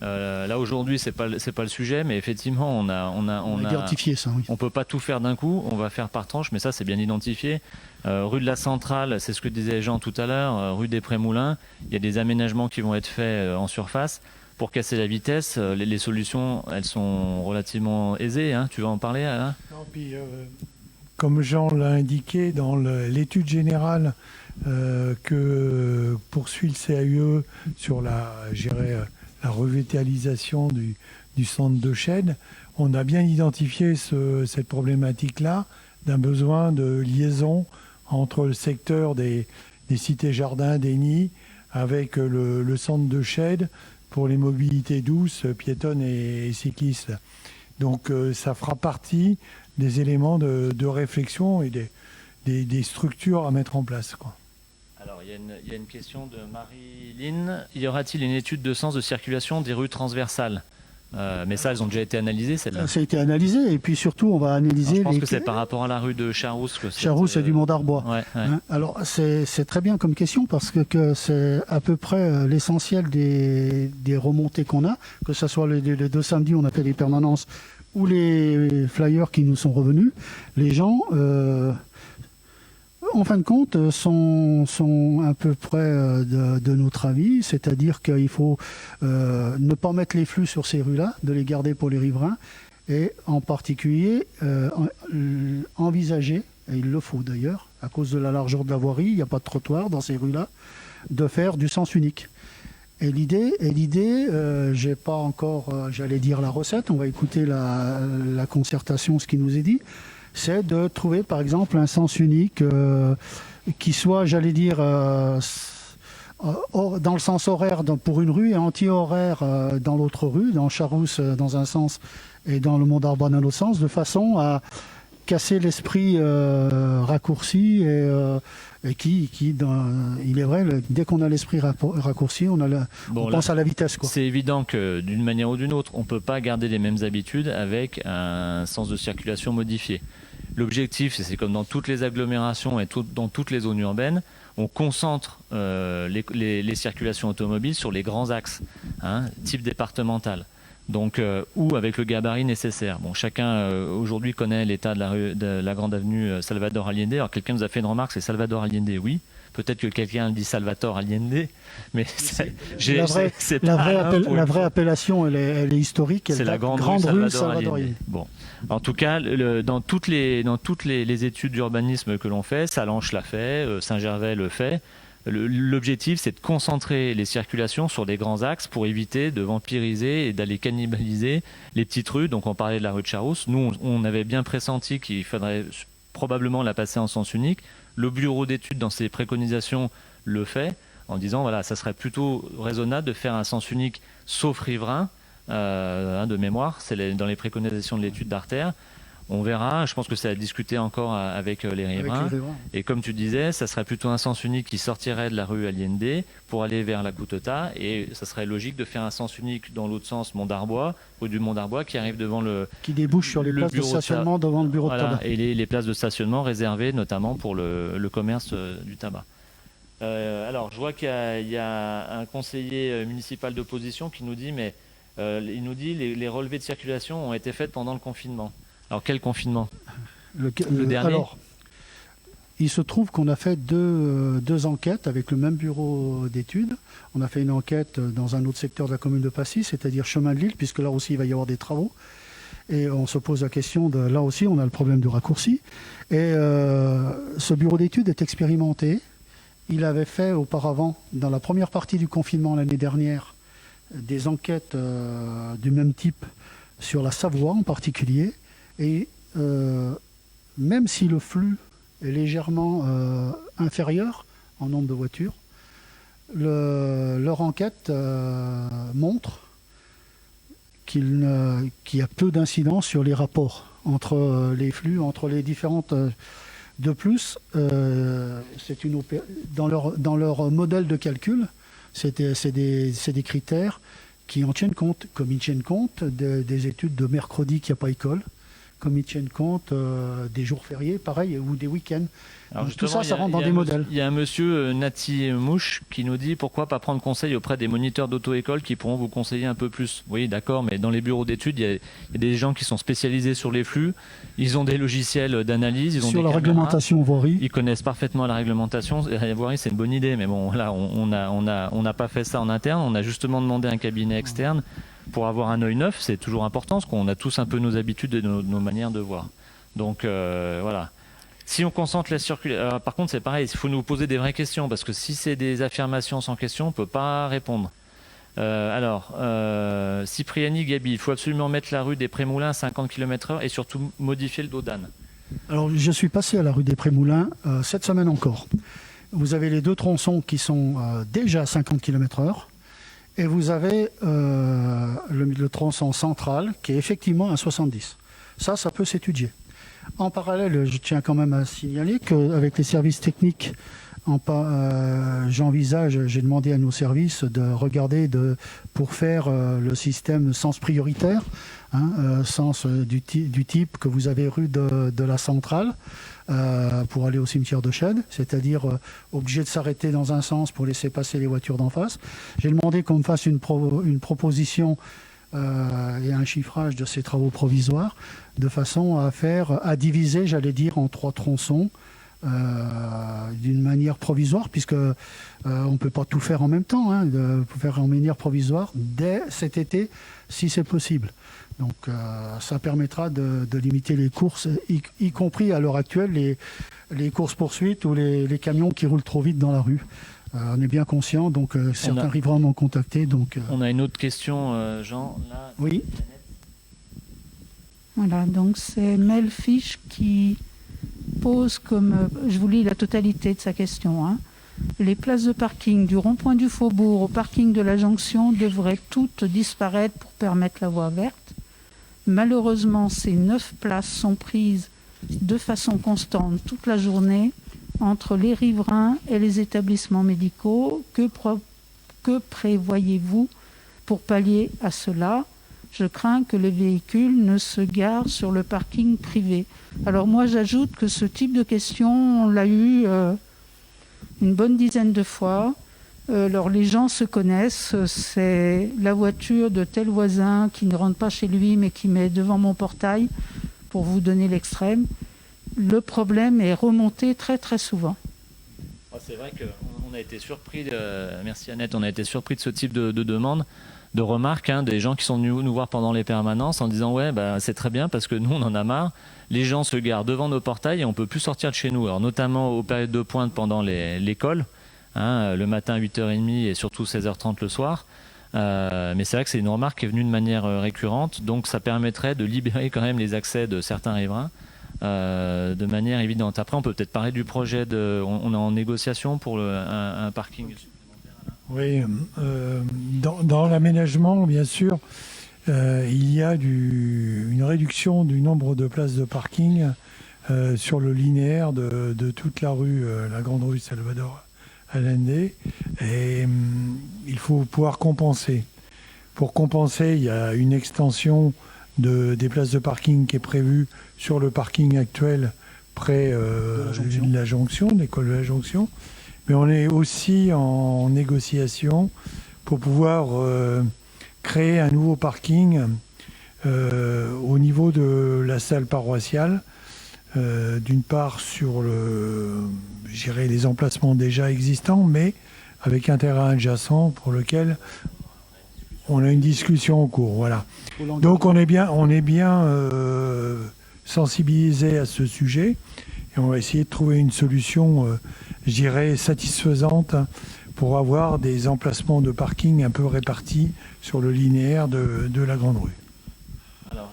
Là aujourd'hui c'est pas le sujet, mais effectivement on a identifié ça. Oui. On peut pas tout faire d'un coup, on va faire par tranche, mais ça c'est bien identifié. Rue de la Centrale, c'est ce que disait Jean tout à l'heure, rue des Prémoulins, il y a des aménagements qui vont être faits en surface pour casser la vitesse. Les solutions, elles sont relativement aisées, hein. Tu vas en parler, Alain? Non, puis, comme Jean l'a indiqué dans l'étude générale que poursuit le CAUE sur la revitalisation du centre de Chède, on a bien identifié cette problématique-là d'un besoin de liaison entre le secteur des cités-jardins, des nids, avec le centre de Chède pour les mobilités douces, piétonnes et cyclistes. Donc ça fera partie des éléments de réflexion et des structures à mettre en place, quoi. Alors, il y a une question de Marie-Line. Y aura-t-il une étude de sens de circulation des rues transversales? Mais ça, elles ont déjà été analysées, celles-là. Ça a été analysé, et puis surtout, on va analyser... Alors, je pense que c'est par rapport à la rue de Charousse. Charousse et du Mont d'Arbois. Ouais. Hein, alors, c'est très bien comme question, parce que c'est à peu près l'essentiel des remontées qu'on a, que ce soit les 2 samedis, on a fait les permanences, ou les flyers qui nous sont revenus. Les gens... en fin de compte, sont à peu près de notre avis, c'est-à-dire qu'il faut ne pas mettre les flux sur ces rues-là, de les garder pour les riverains, et en particulier envisager, et il le faut d'ailleurs, à cause de la largeur de la voirie, il n'y a pas de trottoir dans ces rues-là, de faire du sens unique. Et l'idée, j'ai pas encore, j'allais dire la recette, on va écouter la concertation, ce qui nous est dit, c'est de trouver par exemple un sens unique qui soit, j'allais dire, dans le sens horaire pour une rue et anti-horaire dans l'autre rue, dans Charousse dans un sens et dans le Mont d'Arbois dans l'autre sens, de façon à casser l'esprit raccourci et qui il est vrai, dès qu'on a l'esprit raccourci, on pense à la vitesse, quoi. C'est évident que d'une manière ou d'une autre, on ne peut pas garder les mêmes habitudes avec un sens de circulation modifié. L'objectif, c'est comme dans toutes les agglomérations et dans toutes les zones urbaines, on concentre les circulations automobiles sur les grands axes, type départemental. Donc, ou avec le gabarit nécessaire. Bon, chacun aujourd'hui connaît l'état de la grande avenue Salvador Allende. Alors quelqu'un nous a fait une remarque, c'est Salvador Allende, oui. Peut-être que quelqu'un dit Salvatore Allende, mais la vraie appellation, elle est historique. C'est la grande rue Salvador Allende. Bon, en tout cas, dans toutes les études d'urbanisme que l'on fait, Salanches l'a fait, Saint-Gervais le fait. L'objectif, c'est de concentrer les circulations sur des grands axes pour éviter de vampiriser et d'aller cannibaliser les petites rues. Donc on parlait de la rue de Charousse. Nous, on avait bien pressenti qu'il faudrait probablement la passer en sens unique. Le bureau d'études, dans ses préconisations, le fait en disant, voilà, ça serait plutôt raisonnable de faire un sens unique, sauf riverain, de mémoire. C'est dans les préconisations de l'étude d'Artère. On verra, je pense que c'est à discuter encore avec les riverains. Et comme tu disais, ça serait plutôt un sens unique qui sortirait de la rue Allende pour aller vers la Coutota. Et ça serait logique de faire un sens unique dans l'autre sens, Mont d'Arbois, rue du Mont d'Arbois, qui arrive devant qui débouche sur les places de stationnement devant le bureau de tabac. Et les places de stationnement réservées notamment pour le commerce du tabac. Alors, je vois qu'il y a un conseiller municipal d'opposition qui nous dit, il nous dit les relevés de circulation ont été faits pendant le confinement. Alors, quel confinement ? Le dernier ? Alors, il se trouve qu'on a fait deux enquêtes avec le même bureau d'études. On a fait une enquête dans un autre secteur de la commune de Passy, c'est-à-dire chemin de l'île, puisque là aussi, il va y avoir des travaux. Et on se pose la question là aussi, on a le problème de raccourci. Et ce bureau d'études est expérimenté. Il avait fait auparavant, dans la première partie du confinement l'année dernière, des enquêtes du même type sur la Savoie en particulier. Et même si le flux est légèrement inférieur en nombre de voitures, leur enquête montre qu'il y a peu d'incidence sur les rapports entre les flux, entre les différentes... De plus, dans leur modèle de calcul, c'est des critères qui en tiennent compte, comme ils tiennent compte des études de mercredi qu'il n'y a pas école, comme ils tiennent compte des jours fériés, pareil, ou des week-ends. Alors tout ça, ça rentre dans des modèles. Il y a un monsieur, Nati Mouche, qui nous dit pourquoi pas prendre conseil auprès des moniteurs d'auto-école qui pourront vous conseiller un peu plus. Oui, d'accord, mais dans les bureaux d'études, il y a des gens qui sont spécialisés sur les flux. Ils ont des logiciels d'analyse. Ils ont sur la réglementation voirie. Ils connaissent parfaitement la réglementation. La voirie, c'est une bonne idée, mais bon, là, on n'a pas fait ça en interne. On a justement demandé un cabinet externe pour avoir un œil neuf. C'est toujours important, parce qu'on a tous un peu nos habitudes et nos manières de voir. Donc, voilà. Si on concentre la circulation... par contre, c'est pareil, il faut nous poser des vraies questions, parce que si c'est des affirmations sans question, on ne peut pas répondre. Cipriani, Gabi, il faut absolument mettre la rue des Prémoulins à 50 km/h et surtout modifier le dos d'âne. Alors, je suis passé à la rue des Prémoulins cette semaine encore. Vous avez les deux tronçons qui sont déjà à 50 km/h et vous avez le tronçon central qui est effectivement à 70. Ça peut s'étudier. En parallèle, je tiens quand même à signaler qu'avec les services techniques j'envisage, j'ai demandé à nos services de regarder pour faire le système sens prioritaire, sens du type que vous avez rue de la centrale, pour aller au cimetière de Chênes, c'est-à-dire obligé de s'arrêter dans un sens pour laisser passer les voitures d'en face. J'ai demandé qu'on me fasse une proposition et un chiffrage de ces travaux provisoires, de façon à diviser, j'allais dire, en 3 tronçons, d'une manière provisoire, puisque on ne peut pas tout faire en même temps, faire en manière provisoire dès cet été, si c'est possible. Donc ça permettra de limiter les courses, y compris à l'heure actuelle les courses-poursuites ou les camions qui roulent trop vite dans la rue. On est bien conscient, donc certains riverains m'ont contacté. Donc, On a une autre question, Jean. Là, oui. Voilà, donc c'est Mel Fish qui pose comme... je vous lis la totalité de sa question. Les places de parking du rond-point du Faubourg au parking de la Jonction devraient toutes disparaître pour permettre la voie verte. Malheureusement, ces 9 places sont prises de façon constante toute la journée entre les riverains et les établissements médicaux. Que prévoyez-vous pour pallier à cela ? Je crains que les véhicules ne se garent sur le parking privé. Alors moi, j'ajoute que ce type de question, on l'a eu une bonne dizaine de fois. Alors les gens se connaissent, c'est la voiture de tel voisin qui ne rentre pas chez lui mais qui met devant mon portail, pour vous donner l'extrême. Le problème est remonté très très souvent. C'est vrai qu'on a été surpris, merci Annette, on a été surpris de ce type de demande, de remarques, des gens qui sont venus nous voir pendant les permanences en disant ouais c'est très bien parce que nous on en a marre, les gens se garent devant nos portails et on ne peut plus sortir de chez nous, alors notamment aux périodes de pointe pendant l'école, le matin 8h30 et surtout 16h30 le soir. Mais c'est vrai que c'est une remarque qui est venue de manière récurrente, donc ça permettrait de libérer quand même les accès de certains riverains de manière évidente. Après, on peut peut-être parler du projet, on est en négociation pour un parking supplémentaire. Oui, dans l'aménagement, bien sûr, il y a une réduction du nombre de places de parking sur le linéaire de toute la rue, la grande rue Salvador Allende, et il faut pouvoir compenser. Pour compenser, il y a une extension des places de parking qui est prévue sur le parking actuel près de la jonction, de l'école de la Jonction. Mais on est aussi en négociation pour pouvoir créer un nouveau parking au niveau de la salle paroissiale. D'une part sur les emplacements déjà existants, mais avec un terrain adjacent pour lequel on a une discussion en cours. Voilà. Donc on est bien sensibilisé à ce sujet et on va essayer de trouver une solution, satisfaisante pour avoir des emplacements de parking un peu répartis sur le linéaire de la grande rue. Alors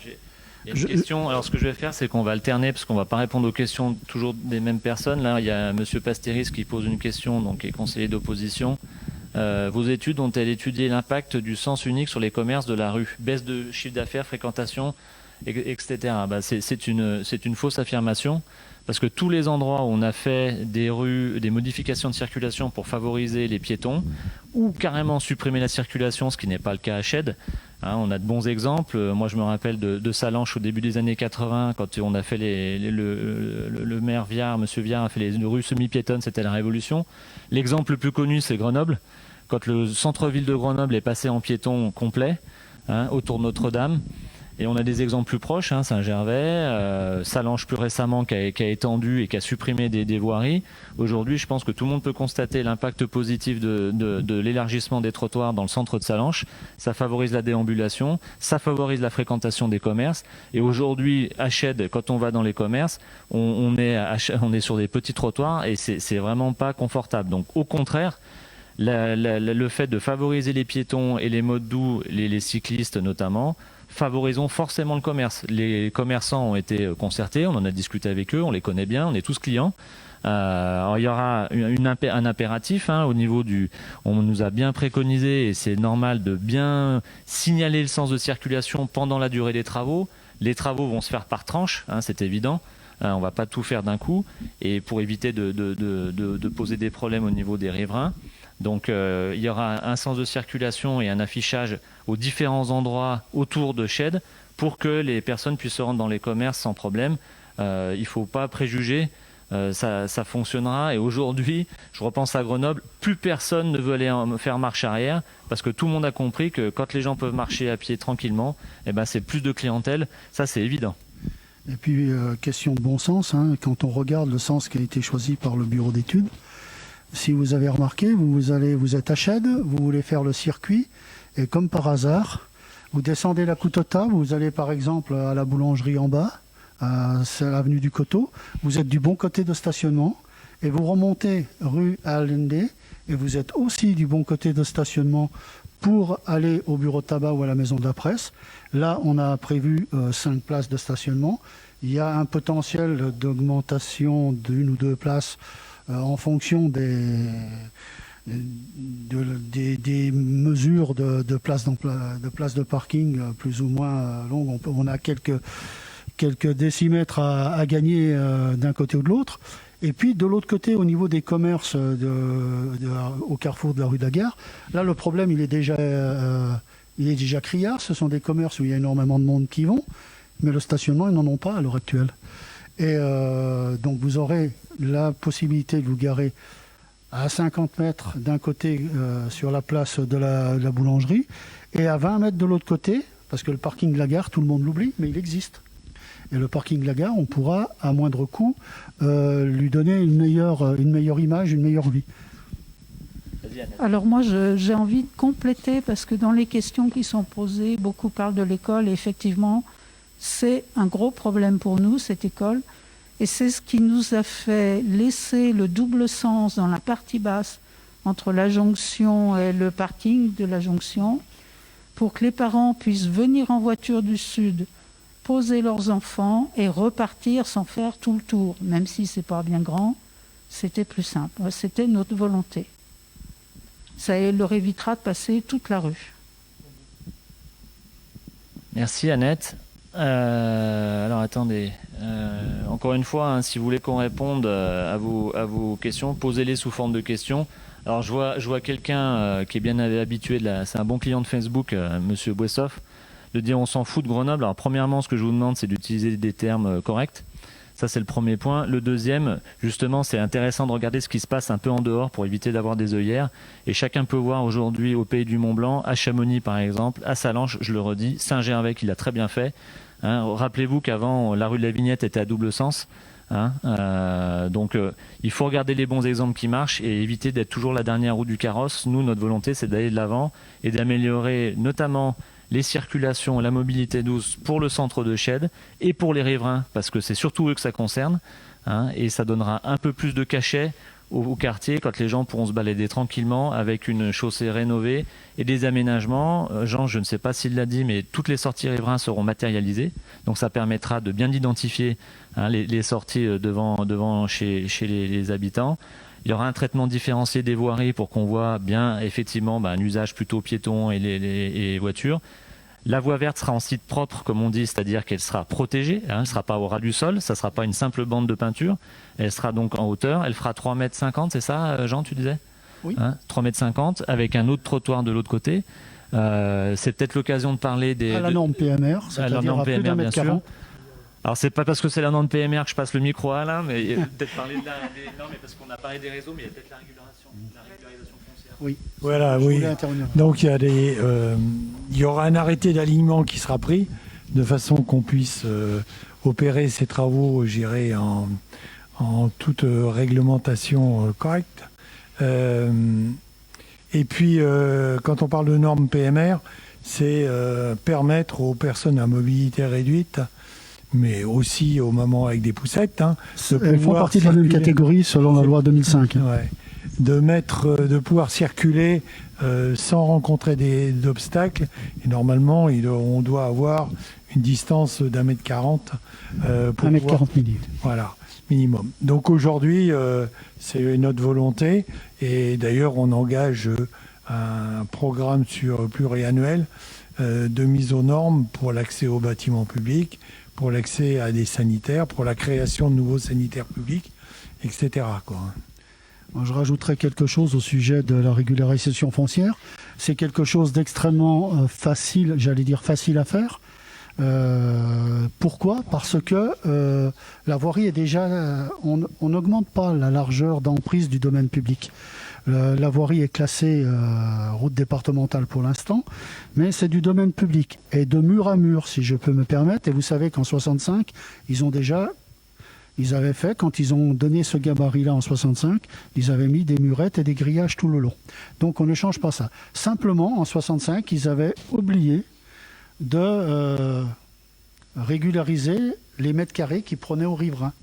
il y a une question. Alors ce que je vais faire, c'est qu'on va alterner parce qu'on ne va pas répondre aux questions toujours des mêmes personnes. Là, il y a M. Pastéris qui pose une question, donc qui est conseiller d'opposition. Vos études ont-elles étudié l'impact du sens unique sur les commerces de la rue ? Baisse de chiffre d'affaires, fréquentation, etc. C'est une fausse affirmation parce que tous les endroits où on a fait des modifications de circulation pour favoriser les piétons ou carrément supprimer la circulation, ce qui n'est pas le cas à Chède, on a de bons exemples. Moi, je me rappelle de Salanches au début des années 80, quand on a fait le maire Viard, monsieur Viard a fait les rues semi-piétonnes, c'était la révolution. L'exemple le plus connu, c'est Grenoble, quand le centre-ville de Grenoble est passé en piéton complet, autour de Notre-Dame. Et on a des exemples plus proches, Saint-Gervais, Salanches plus récemment qui a étendu et qui a supprimé des voiries. Aujourd'hui, je pense que tout le monde peut constater l'impact positif de l'élargissement des trottoirs dans le centre de Salanches. Ça favorise la déambulation, ça favorise la fréquentation des commerces. Et aujourd'hui, à Chède, quand on va dans les commerces, on est sur des petits trottoirs et c'est vraiment pas confortable. Donc au contraire, le fait de favoriser les piétons et les modes doux, les cyclistes notamment, favorisons forcément le commerce. Les commerçants ont été concertés, on en a discuté avec eux, on les connaît bien, on est tous clients. Alors il y aura un impératif au niveau on nous a bien préconisé et c'est normal de bien signaler le sens de circulation pendant la durée des travaux. Les travaux vont se faire par tranche, c'est évident. On ne va pas tout faire d'un coup, et pour éviter de poser des problèmes au niveau des riverains. Donc il y aura un sens de circulation et un affichage aux différents endroits autour de Shed pour que les personnes puissent se rendre dans les commerces sans problème. Il ne faut pas préjuger. Ça fonctionnera, et aujourd'hui, je repense à Grenoble, plus personne ne veut aller faire marche arrière parce que tout le monde a compris que quand les gens peuvent marcher à pied tranquillement, eh ben, c'est plus de clientèle, ça c'est évident. Et puis, question de bon sens, hein, quand on regarde le sens qui a été choisi par le bureau d'études, si vous avez remarqué, vous êtes à Shed, vous voulez faire le circuit, et comme par hasard, vous descendez la Coutota, vous allez par exemple à la boulangerie en bas, c'est l'avenue du Coteau, vous êtes du bon côté de stationnement et vous remontez rue Allende et vous êtes aussi du bon côté de stationnement pour aller au bureau de tabac ou à la maison de la presse. Là, on a prévu 5 places de stationnement. Il y a un potentiel d'augmentation d'1 ou 2 places en fonction des mesures de places de parking plus ou moins longues. On a quelques décimètres à gagner d'un côté ou de l'autre. Et puis de l'autre côté, au niveau des commerces au carrefour de la rue de la Gare, là le problème il est déjà criard. Ce sont des commerces où il y a énormément de monde qui vont, mais le stationnement ils n'en ont pas à l'heure actuelle. Et donc vous aurez la possibilité de vous garer à 50 mètres d'un côté sur la place de la boulangerie et à 20 mètres de l'autre côté, parce que le parking de la Gare, tout le monde l'oublie, mais il existe. Et le parking de la Gare, on pourra, à moindre coût, lui donner une meilleure image, une meilleure vie. Alors moi, j'ai envie de compléter, parce que dans les questions qui sont posées, beaucoup parlent de l'école, et effectivement, c'est un gros problème pour nous, cette école, et c'est ce qui nous a fait laisser le double sens dans la partie basse, entre la jonction et le parking de la jonction, pour que les parents puissent venir en voiture du sud, poser leurs enfants et repartir sans faire tout le tour. Même si ce n'est pas bien grand, c'était plus simple. C'était notre volonté. Ça leur évitera de passer toute la rue. Merci Annette. Alors attendez, encore une fois, hein, si vous voulez qu'on réponde à vos questions, posez-les sous forme de questions. Alors je vois quelqu'un qui est bien habitué, c'est un bon client de Facebook, Monsieur Bouessoff, de dire on s'en fout de Grenoble. Alors premièrement, ce que je vous demande, c'est d'utiliser des termes corrects. Ça, c'est le premier point. Le deuxième, justement, c'est intéressant de regarder ce qui se passe un peu en dehors pour éviter d'avoir des œillères. Et chacun peut voir aujourd'hui au Pays du Mont-Blanc, à Chamonix par exemple, à Salanches, je le redis, Saint-Gervais qui l'a très bien fait. Hein, rappelez-vous qu'avant, la rue de la Vignette était à double sens. Hein, donc il faut regarder les bons exemples qui marchent et éviter d'être toujours la dernière roue du carrosse. Nous, notre volonté, c'est d'aller de l'avant et d'améliorer notamment les circulations, la mobilité douce pour le centre de Shed et pour les riverains, parce que c'est surtout eux que ça concerne, hein, et ça donnera un peu plus de cachet au quartier quand les gens pourront se balader tranquillement avec une chaussée rénovée et des aménagements. Jean, je ne sais pas s'il l'a dit, mais toutes les sorties riverains seront matérialisées, donc ça permettra de bien identifier, hein, les sorties devant chez les habitants. Il y aura un traitement différencié des voiries pour qu'on voit bien effectivement un usage plutôt piéton et les voitures. La voie verte sera en site propre, comme on dit, c'est-à-dire qu'elle sera protégée, hein, elle ne sera pas au ras du sol, ça ne sera pas une simple bande de peinture, elle sera donc en hauteur, elle fera 3,50 m, c'est ça Jean, tu disais ? Oui. Hein, 3,50 m, avec un autre trottoir de l'autre côté. C'est peut-être l'occasion de parler des... À la norme PMR, c'est-à-dire à plus d'un mètre 40. Alors c'est pas parce que c'est la norme PMR que je passe le micro à Alain, mais peut-être parler de non, mais parce qu'on a parlé des réseaux, mais il y a peut-être la régularisation foncière. Oui. Voilà, oui. Donc il y aura un arrêté d'alignement qui sera pris de façon qu'on puisse opérer ces travaux, j'irai en toute réglementation correcte. Et puis quand on parle de normes PMR, c'est permettre aux personnes à mobilité réduite, mais aussi aux mamans avec des poussettes. Hein, elles font partie de la même catégorie selon la loi 2005. Ouais. De pouvoir circuler sans rencontrer d'obstacles. Et normalement, on doit avoir une distance d'1,40 m. 1,40 m. Voilà, minimum. Donc aujourd'hui, c'est notre volonté. Et d'ailleurs, on engage un programme pluriannuel de mise aux normes pour l'accès aux bâtiments publics, pour l'accès à des sanitaires, pour la création de nouveaux sanitaires publics, etc., quoi. Moi, je rajouterais quelque chose au sujet de la régularisation foncière. C'est quelque chose d'extrêmement facile, j'allais dire facile à faire. Pourquoi ? Parce que la voirie est déjà... on n'augmente pas la largeur d'emprise du domaine public. La voirie est classée route départementale pour l'instant, mais c'est du domaine public. Et de mur à mur, si je peux me permettre. Et vous savez qu'en 65, ils avaient fait, quand ils ont donné ce gabarit-là en 65, ils avaient mis des murettes et des grillages tout le long. Donc on ne change pas ça. Simplement, en 65, ils avaient oublié de régulariser les mètres carrés qu'ils prenaient aux riverains.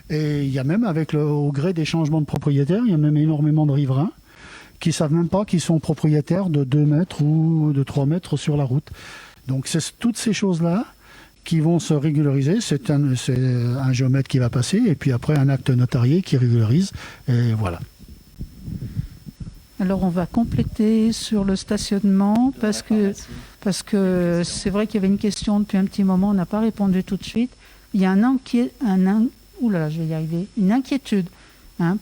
Et il y a même, au gré des changements de propriétaires, il y a même énormément de riverains qui ne savent même pas qu'ils sont propriétaires de 2 mètres ou de 3 mètres sur la route. Donc c'est toutes ces choses-là qui vont se régulariser. C'est un géomètre qui va passer, et puis après un acte notarié qui régularise, et voilà. Alors on va compléter sur le stationnement, parce que c'est vrai qu'il y avait une question depuis un petit moment, on n'a pas répondu tout de suite. Il y a une inquiétude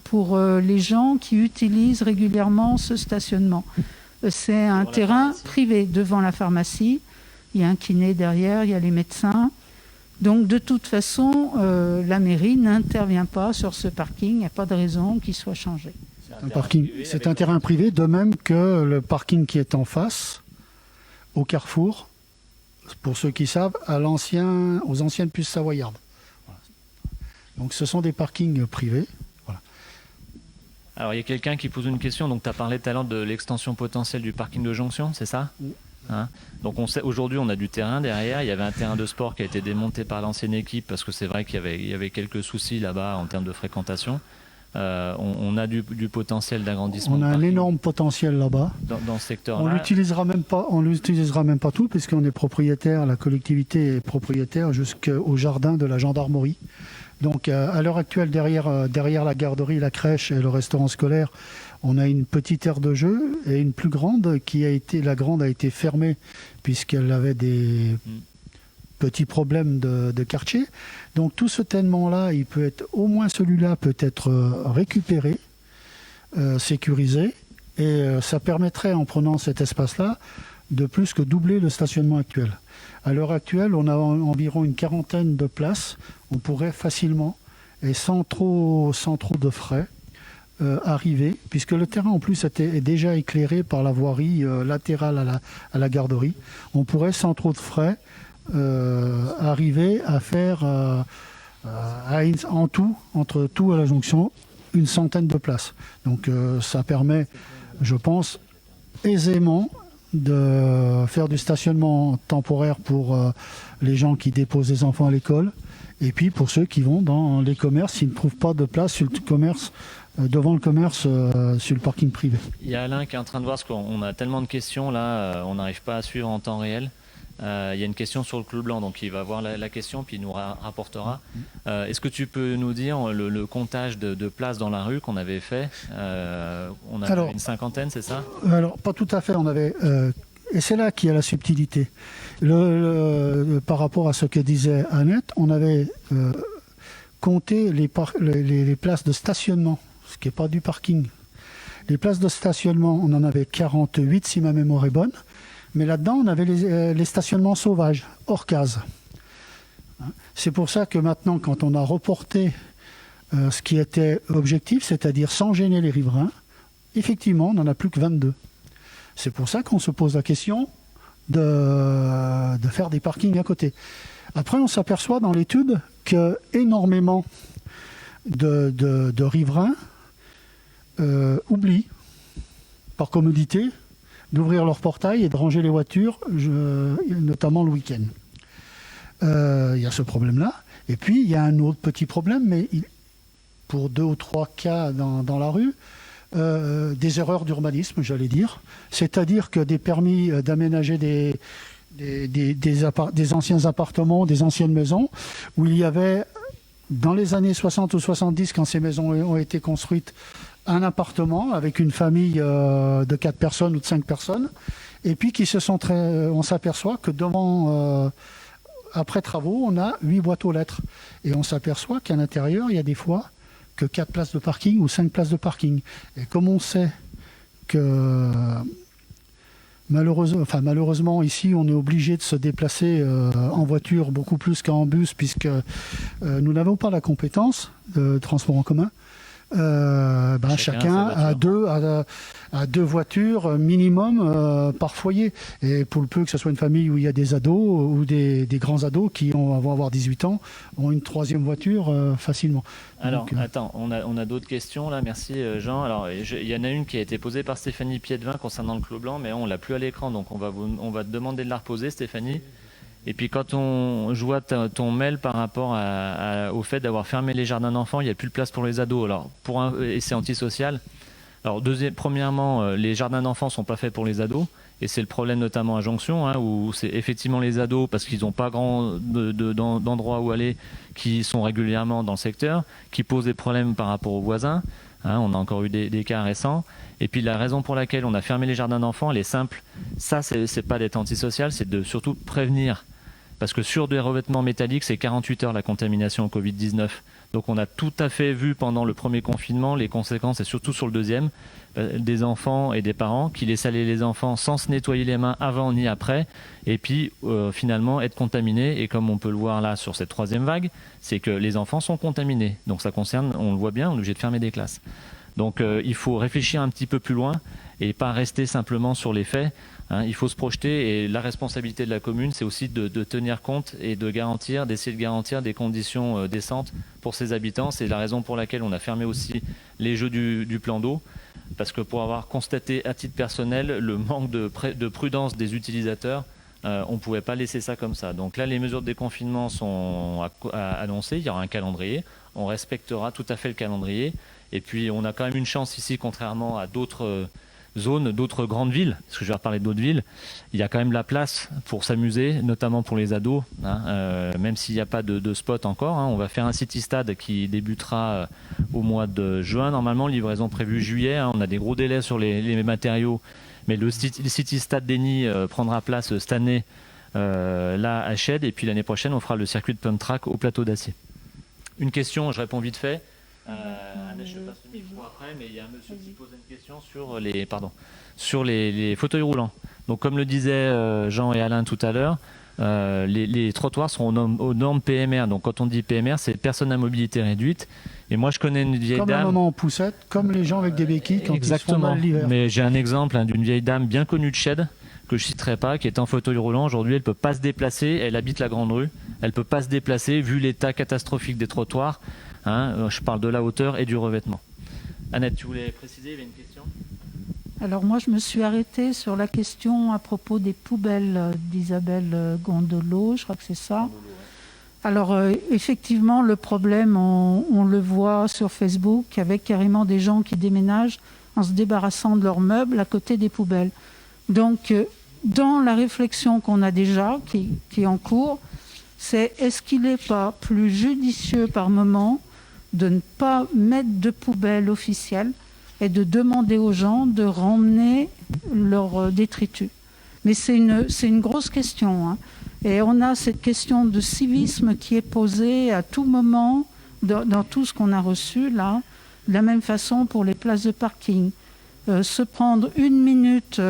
pour les gens qui utilisent régulièrement ce stationnement. C'est un terrain privé devant la pharmacie. Il y a un kiné derrière, il y a les médecins. Donc de toute façon, la mairie n'intervient pas sur ce parking. Il n'y a pas de raison qu'il soit changé. C'est un terrain privé, de même que le parking qui est en face, au carrefour, pour ceux qui savent, aux anciennes puces savoyardes. Voilà. Donc ce sont des parkings privés. Voilà. Alors il y a quelqu'un qui pose une question. Donc tu as parlé tout à l'heure de l'extension potentielle du parking de Jonction, c'est ça ? Oui. Donc aujourd'hui on a du terrain derrière. Il y avait un terrain de sport qui a été démonté par l'ancienne équipe parce que c'est vrai qu'il y avait quelques soucis là-bas en termes de fréquentation. On a du potentiel d'agrandissement. On a un énorme potentiel là-bas. Dans ce secteur-là. On l'utilisera même pas tout, puisqu'on est propriétaire, la collectivité est propriétaire jusqu'au jardin de la gendarmerie. Donc à l'heure actuelle, derrière la garderie, la crèche et le restaurant scolaire, on a une petite aire de jeu et une plus grande la grande a été fermée puisqu'elle avait des petits problèmes de quartier. Donc tout ce tènement-là, au moins celui-là peut être récupéré, sécurisé, et ça permettrait, en prenant cet espace-là, de plus que doubler le stationnement actuel. À l'heure actuelle, on a environ une 40aine de places. On pourrait facilement, et sans trop de frais, arriver, puisque le terrain en plus est déjà éclairé par la voirie latérale à la garderie. On pourrait, sans trop de frais, arriver à faire en tout, entre tout à la jonction, une centaine de places. Donc ça permet, je pense, aisément de faire du stationnement temporaire pour les gens qui déposent des enfants à l'école, et puis pour ceux qui vont dans les commerces, s'ils ne trouvent pas de place sur le commerce, devant le commerce, sur le parking privé. Il y a Alain qui est en train de voir, parce qu'on a tellement de questions là, on n'arrive pas à suivre en temps réel. Il y a une question sur le clou blanc, donc il va voir la question puis il nous rapportera. Est-ce que tu peux nous dire le comptage de places dans la rue qu'on avait fait? On avait une 50aine, c'est ça? Alors pas tout à fait, on avait et c'est là qu'il y a la subtilité. Par rapport à ce que disait Annette, on avait compté les places de stationnement, ce qui n'est pas du parking. Les places de stationnement, on en avait 48 si ma mémoire est bonne. Mais là-dedans, on avait les stationnements sauvages, hors case. C'est pour ça que maintenant, quand on a reporté ce qui était objectif, c'est-à-dire sans gêner les riverains, effectivement, on n'en a plus que 22. C'est pour ça qu'on se pose la question de faire des parkings à côté. Après, on s'aperçoit dans l'étude qu'énormément de riverains oublient, par commodité, d'ouvrir leur portail et de ranger les voitures, notamment le week-end. Il y a ce problème-là. Et puis, il y a un autre petit problème, mais pour 2 ou 3 cas dans la rue, des erreurs d'urbanisme, j'allais dire. C'est-à-dire que des permis d'aménager des anciens appartements, des anciennes maisons, où il y avait, dans les années 60 ou 70, quand ces maisons ont été construites, un appartement avec une famille de 4 personnes ou de 5 personnes, et puis on s'aperçoit que après travaux, on a 8 boîtes aux lettres. Et on s'aperçoit qu'à l'intérieur, il y a des fois que 4 places de parking ou 5 places de parking. Et comme on sait que malheureusement, ici, on est obligé de se déplacer en voiture beaucoup plus qu'en bus, puisque nous n'avons pas la compétence de transport en commun. Chacun a deux voitures minimum par foyer. Et pour le peu que ce soit une famille où il y a des ados ou des grands ados qui vont avoir 18 ans, ont une 3e voiture facilement. Alors, attends, on a d'autres questions là, merci Jean. Alors, il y en a une qui a été posée par Stéphanie Piedvin concernant le Clos Blanc, mais on l'a plus à l'écran, donc on va te demander de la reposer, Stéphanie. Et puis quand je vois ton mail par rapport au fait d'avoir fermé les jardins d'enfants, il n'y a plus de place pour les ados. Alors, et c'est antisocial. Alors, premièrement, les jardins d'enfants ne sont pas faits pour les ados. Et c'est le problème notamment à Jonction, où c'est effectivement les ados, parce qu'ils n'ont pas d'endroit où aller, qui sont régulièrement dans le secteur, qui posent des problèmes par rapport aux voisins. On a encore eu des cas récents. Et puis la raison pour laquelle on a fermé les jardins d'enfants, elle est simple. Ça, c'est pas d'être antisocial, c'est de surtout prévenir. Parce que sur des revêtements métalliques, c'est 48 heures la contamination au Covid-19. Donc on a tout à fait vu pendant le premier confinement les conséquences, et surtout sur le deuxième, des enfants et des parents qui laissent aller les enfants sans se nettoyer les mains avant ni après, et puis finalement être contaminés. Et comme on peut le voir là sur cette 3e vague, c'est que les enfants sont contaminés. Donc ça concerne, on le voit bien, on est obligé de fermer des classes. Donc il faut réfléchir un petit peu plus loin et pas rester simplement sur les faits. Il faut se projeter, et la responsabilité de la commune, c'est aussi de tenir compte et d'essayer de garantir des conditions décentes pour ses habitants. C'est la raison pour laquelle on a fermé aussi les jeux du plan d'eau, parce que pour avoir constaté à titre personnel le manque de prudence des utilisateurs, on ne pouvait pas laisser ça comme ça. Donc là, les mesures de déconfinement sont annoncées, il y aura un calendrier, on respectera tout à fait le calendrier. Et puis on a quand même une chance ici, contrairement à d'autres zones, d'autres grandes villes, parce que je vais reparler d'autres villes, il y a quand même la place pour s'amuser, notamment pour les ados, même s'il n'y a pas de spot encore. On va faire un City Stade qui débutera au mois de juin, normalement, livraison prévue juillet. On a des gros délais sur les matériaux, mais le City Stade d'Eny prendra place cette année là à Chède, et puis l'année prochaine, on fera le circuit de pump track au plateau d'Acier. Une question, je réponds vite fait. Annette, je passe le micro après, mais il y a un monsieur qui pose une question sur les fauteuils roulants. Donc, comme le disaient Jean et Alain tout à l'heure, les trottoirs sont aux normes PMR. Donc, quand on dit PMR, c'est personnes à mobilité réduite. Et moi, je connais une vieille dame. Comme la maman en poussette, comme les gens avec des béquilles quand exactement. Ils se font mal l'hiver. Mais j'ai un exemple d'une vieille dame bien connue de Chède, que je ne citerai pas, qui est en fauteuil roulant. Aujourd'hui, elle ne peut pas se déplacer. Elle habite la Grande Rue. Elle ne peut pas se déplacer vu l'état catastrophique des trottoirs. Je parle de la hauteur et du revêtement. Annette, tu voulais préciser, il y avait une question ? Alors moi, je me suis arrêtée sur la question à propos des poubelles d'Isabelle Gondolo, je crois que c'est ça. Alors effectivement, le problème, on le voit sur Facebook, avec carrément des gens qui déménagent en se débarrassant de leurs meubles à côté des poubelles. Donc, dans la réflexion qu'on a déjà, qui est en cours, c'est est-ce qu'il n'est pas plus judicieux par moment de ne pas mettre de poubelle officielle et de demander aux gens de ramener leurs détritus. Mais c'est une grosse question. Et on a cette question de civisme qui est posée à tout moment dans tout ce qu'on a reçu là. De la même façon pour les places de parking. Se prendre 1 minute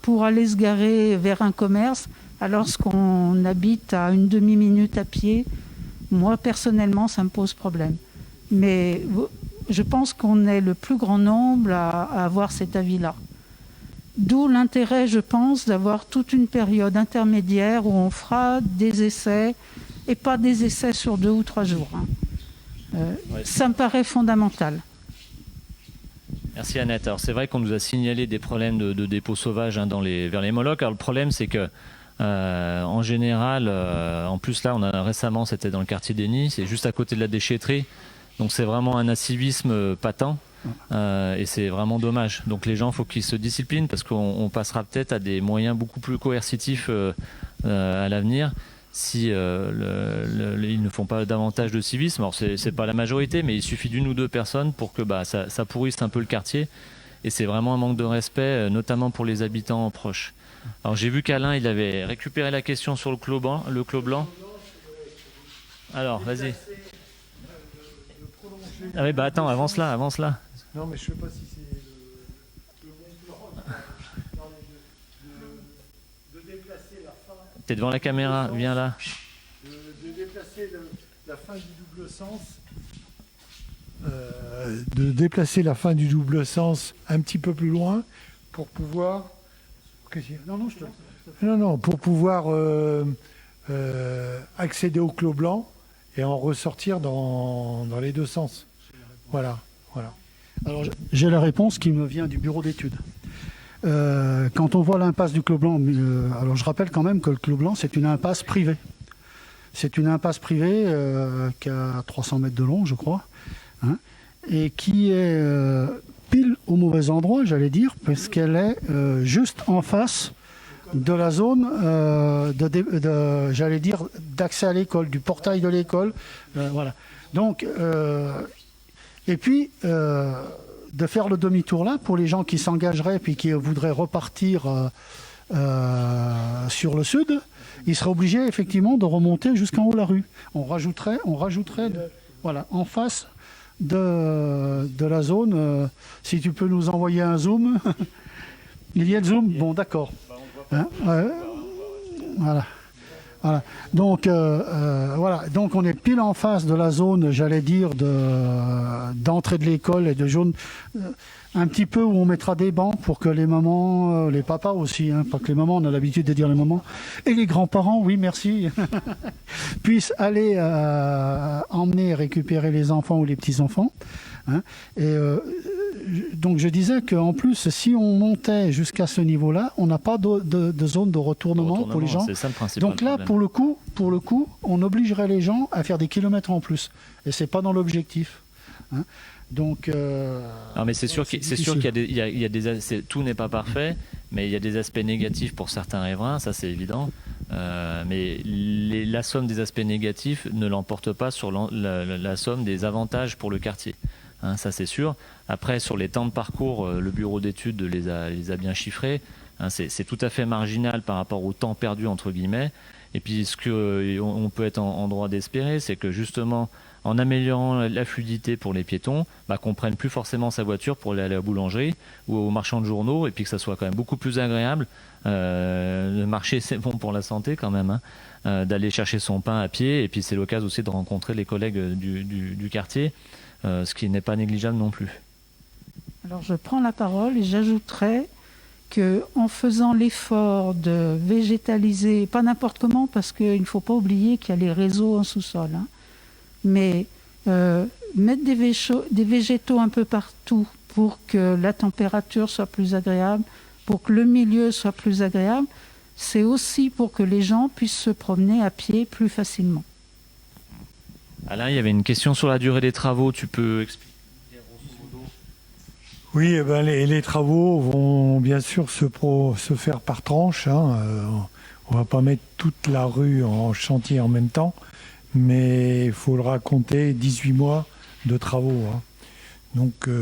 pour aller se garer vers un commerce alors qu'on habite à une demi-minute à pied, moi personnellement ça me pose problème. Mais je pense qu'on est le plus grand nombre à avoir cet avis-là. D'où l'intérêt, je pense, d'avoir toute une période intermédiaire où on fera des essais, et pas des essais sur 2 ou 3 jours. Ça me paraît fondamental. Merci Annette. Alors c'est vrai qu'on nous a signalé des problèmes de dépôts sauvages vers les Molocs. Alors le problème c'est que en général, en plus là récemment c'était dans le quartier d'Eny, c'est juste à côté de la déchetterie. Donc c'est vraiment un incivisme patent et c'est vraiment dommage. Donc les gens, il faut qu'ils se disciplinent parce qu'on passera peut-être à des moyens beaucoup plus coercitifs à l'avenir si ils ne font pas davantage de civisme. Alors c'est pas la majorité, mais il suffit d'1 ou 2 personnes pour que ça pourrisse un peu le quartier. Et c'est vraiment un manque de respect, notamment pour les habitants proches. Alors j'ai vu qu'Alain, il avait récupéré la question sur le Clos Blanc. Alors, vas-y. Ah oui, bah attends, avance là, avance là. Non, mais je sais pas si c'est le bon plan. Non, mais de déplacer la fin. T'es devant la caméra, viens là. De déplacer la fin du double sens. De déplacer la fin du double sens un petit peu plus loin pour pouvoir. Non, pour pouvoir accéder au clos blanc et en ressortir dans les deux sens. Voilà. Alors, j'ai la réponse qui me vient du bureau d'études. Quand on voit l'impasse du Clos Blanc, alors je rappelle quand même que le Clos Blanc, c'est une impasse privée. C'est une impasse privée qui a 300 mètres de long, je crois, hein, et qui est pile au mauvais endroit, j'allais dire, parce qu'elle est juste en face de la zone j'allais dire, d'accès à l'école, du portail de l'école. Voilà. Donc, et puis, de faire le demi-tour là, pour les gens qui s'engageraient puis qui voudraient repartir sur le sud, ils seraient obligés effectivement de remonter jusqu'en haut de la rue. On rajouterait voilà, en face de la zone. Si tu peux nous envoyer un zoom. Il y a le zoom. Bon, d'accord. Hein, voilà. Donc, voilà. Donc, on est pile en face de la zone, j'allais dire, d'entrée de l'école et de zone un petit peu où on mettra des bancs pour que les mamans, les papas aussi, hein, pas que les mamans, on a l'habitude de dire les mamans, et les grands-parents, oui, merci, puissent aller emmener et récupérer les enfants ou les petits-enfants. Hein, et donc je disais qu'en plus, si on montait jusqu'à ce niveau-là, on n'a pas de zone de retournement pour les gens. C'est ça le principal donc là, problème. pour le coup, on obligerait les gens à faire des kilomètres en plus. Et c'est pas dans l'objectif. Hein. Donc, non, mais c'est sûr qu'il y a des tout n'est pas parfait, mais il y a des aspects négatifs pour certains riverains, ça c'est évident. Mais la somme des aspects négatifs ne l'emporte pas sur la somme des avantages pour le quartier. Hein, ça c'est sûr. Après, sur les temps de parcours, le bureau d'études les a bien chiffrés. Hein, c'est tout à fait marginal par rapport au temps perdu entre guillemets. Et puis ce qu'on peut être en droit d'espérer, c'est que justement, en améliorant la fluidité pour les piétons, qu'on ne prenne plus forcément sa voiture pour aller à la boulangerie ou au marchand de journaux, et puis que ça soit quand même beaucoup plus agréable. Le marché, c'est bon pour la santé quand même, hein, d'aller chercher son pain à pied, et puis c'est l'occasion aussi de rencontrer les collègues du quartier, ce qui n'est pas négligeable non plus. Alors je prends la parole et j'ajouterais qu'en faisant l'effort de végétaliser, pas n'importe comment, parce qu'il ne faut pas oublier qu'il y a les réseaux en sous-sol, hein, mais mettre des végétaux un peu partout pour que la température soit plus agréable, pour que le milieu soit plus agréable, c'est aussi pour que les gens puissent se promener à pied plus facilement. Alain, il y avait une question sur la durée des travaux, tu peux expliquer grosso modo ? Oui, les travaux vont bien sûr se faire par tranche. Hein. On ne va pas mettre toute la rue en chantier en même temps. Mais il faut le raconter, 18 mois de travaux. Hein. Donc, il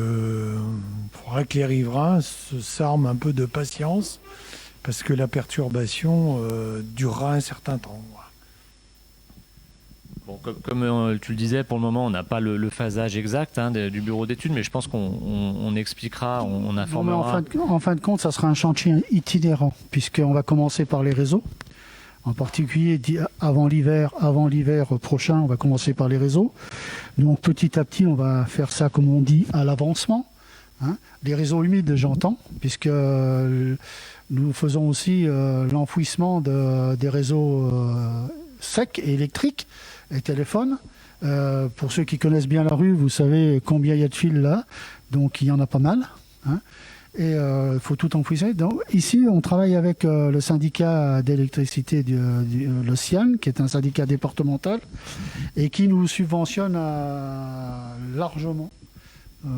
faudra que les riverains s'arment un peu de patience, parce que la perturbation durera un certain temps. Bon, comme tu le disais, pour le moment, on n'a pas le phasage exact du bureau d'études, mais je pense qu'on expliquera, on informera. En fin de compte, ça sera un chantier itinérant, puisqu'on va commencer par les réseaux. En particulier, avant l'hiver prochain, on va commencer par les réseaux. Donc petit à petit, on va faire ça, comme on dit, à l'avancement. Hein. Les réseaux humides, j'entends, puisque nous faisons aussi l'enfouissement des réseaux secs et électriques et téléphones. Pour ceux qui connaissent bien la rue, vous savez combien il y a de fils là. Donc il y en a pas mal. Hein. Et il faut tout enfouir. Donc, ici, on travaille avec le syndicat d'électricité le CIAN, qui est un syndicat départemental, et qui nous subventionne largement,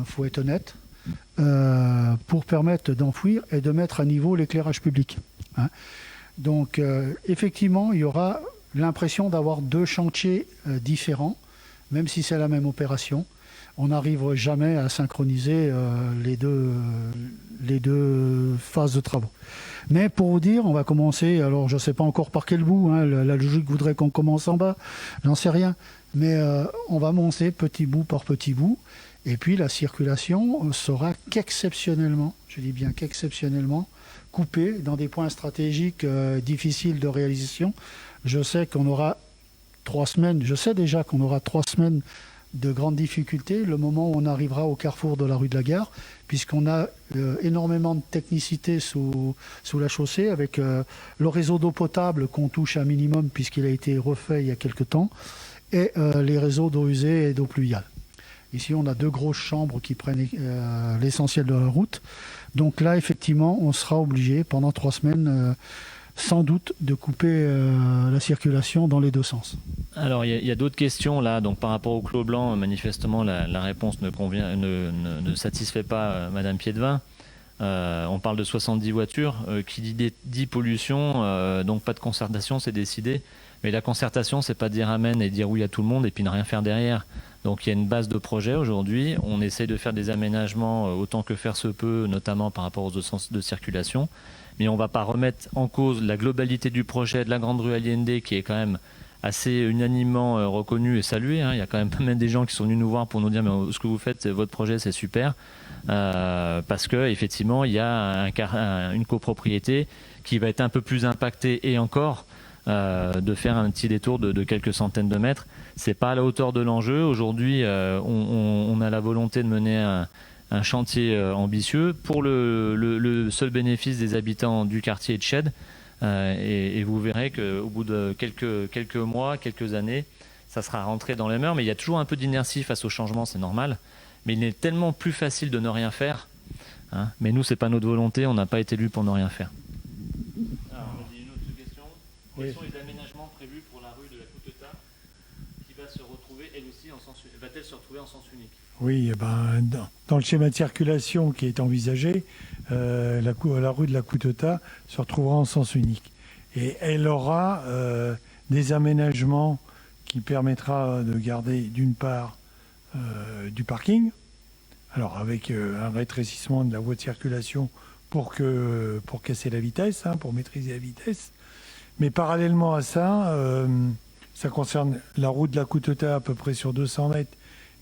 faut être honnête, pour permettre d'enfouir et de mettre à niveau l'éclairage public. Hein. Donc, effectivement, il y aura l'impression d'avoir deux chantiers différents, même si c'est la même opération. On n'arrive jamais à synchroniser les deux phases de travaux. Mais pour vous dire, on va commencer, alors je ne sais pas encore par quel bout, hein, la logique voudrait qu'on commence en bas, j'en sais rien, mais on va monter petit bout par petit bout, et puis la circulation sera qu'exceptionnellement, je dis bien qu'exceptionnellement, coupée dans des points stratégiques difficiles de réalisation. Je sais qu'on aura 3 semaines, je sais déjà qu'on aura 3 semaines de grandes difficultés, le moment où on arrivera au carrefour de la rue de la Gare, puisqu'on a énormément de technicité sous la chaussée, avec le réseau d'eau potable qu'on touche un minimum, puisqu'il a été refait il y a quelque temps, et les réseaux d'eau usée et d'eau pluviale. Ici, on a 2 grosses chambres qui prennent l'essentiel de la route. Donc là, effectivement, on sera obligé, pendant 3 semaines, sans doute, de couper la circulation dans les 2 sens. Alors, il y a d'autres questions là. Donc, par rapport au Clos Blanc, manifestement, la réponse ne satisfait pas Madame Piedevin. On parle de 70 voitures. Qui dit pollution, donc pas de concertation, c'est décidé. Mais la concertation, c'est pas dire amen et dire oui à tout le monde et puis ne rien faire derrière. Donc, il y a une base de projet aujourd'hui. On essaie de faire des aménagements autant que faire se peut, notamment par rapport aux 2 sens de circulation. Mais on ne va pas remettre en cause la globalité du projet de la Grande Rue Allende, qui est quand même assez unanimement reconnu et salué. Il y a quand même pas mal des gens qui sont venus nous voir pour nous dire mais ce que vous faites, votre projet, c'est super. Parce qu'effectivement, il y a une copropriété qui va être un peu plus impactée et encore de faire un petit détour de quelques centaines de mètres. Ce n'est pas à la hauteur de l'enjeu. Aujourd'hui, on a la volonté de mener un chantier ambitieux pour le seul bénéfice des habitants du quartier de Chède. Et vous verrez qu'au bout de quelques mois, quelques années, ça sera rentré dans les mœurs. Mais il y a toujours un peu d'inertie face au changement, c'est normal. Mais il est tellement plus facile de ne rien faire. Mais nous, ce n'est pas notre volonté, on n'a pas été élus pour ne rien faire. Alors, on me dit une autre question. Quels sont les aménagements prévus pour la rue de la Coutettat qui va se retrouver, elle aussi, va-t-elle se retrouver en sens unique? Oui, dans le schéma de circulation qui est envisagé, la rue de la Coutettat se retrouvera en sens unique. Et elle aura des aménagements qui permettra de garder d'une part du parking, alors avec un rétrécissement de la voie de circulation pour casser la vitesse, pour maîtriser la vitesse. Mais parallèlement à ça, ça concerne la route de la Coutettat à peu près sur 200 mètres,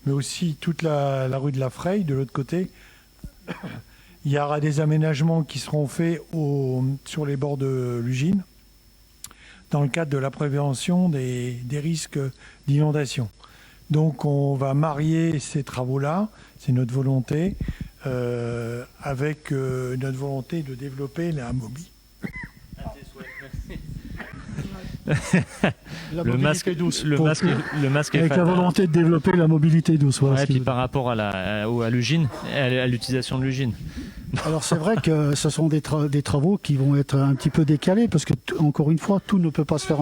mais aussi toute la rue de la Freille, de l'autre côté. Il y aura des aménagements qui seront faits sur les bords de l'Ugine, dans le cadre de la prévention des risques d'inondation. Donc on va marier ces travaux-là, c'est notre volonté, avec notre volonté de développer la mobilité. Le masque douce. Le masque avec la volonté de développer la mobilité douce. Voilà, et puis par rapport à l'Ugine, à l'utilisation de l'Ugine. Alors c'est vrai que ce sont des travaux qui vont être un petit peu décalés parce que, encore une fois, tout ne peut pas se faire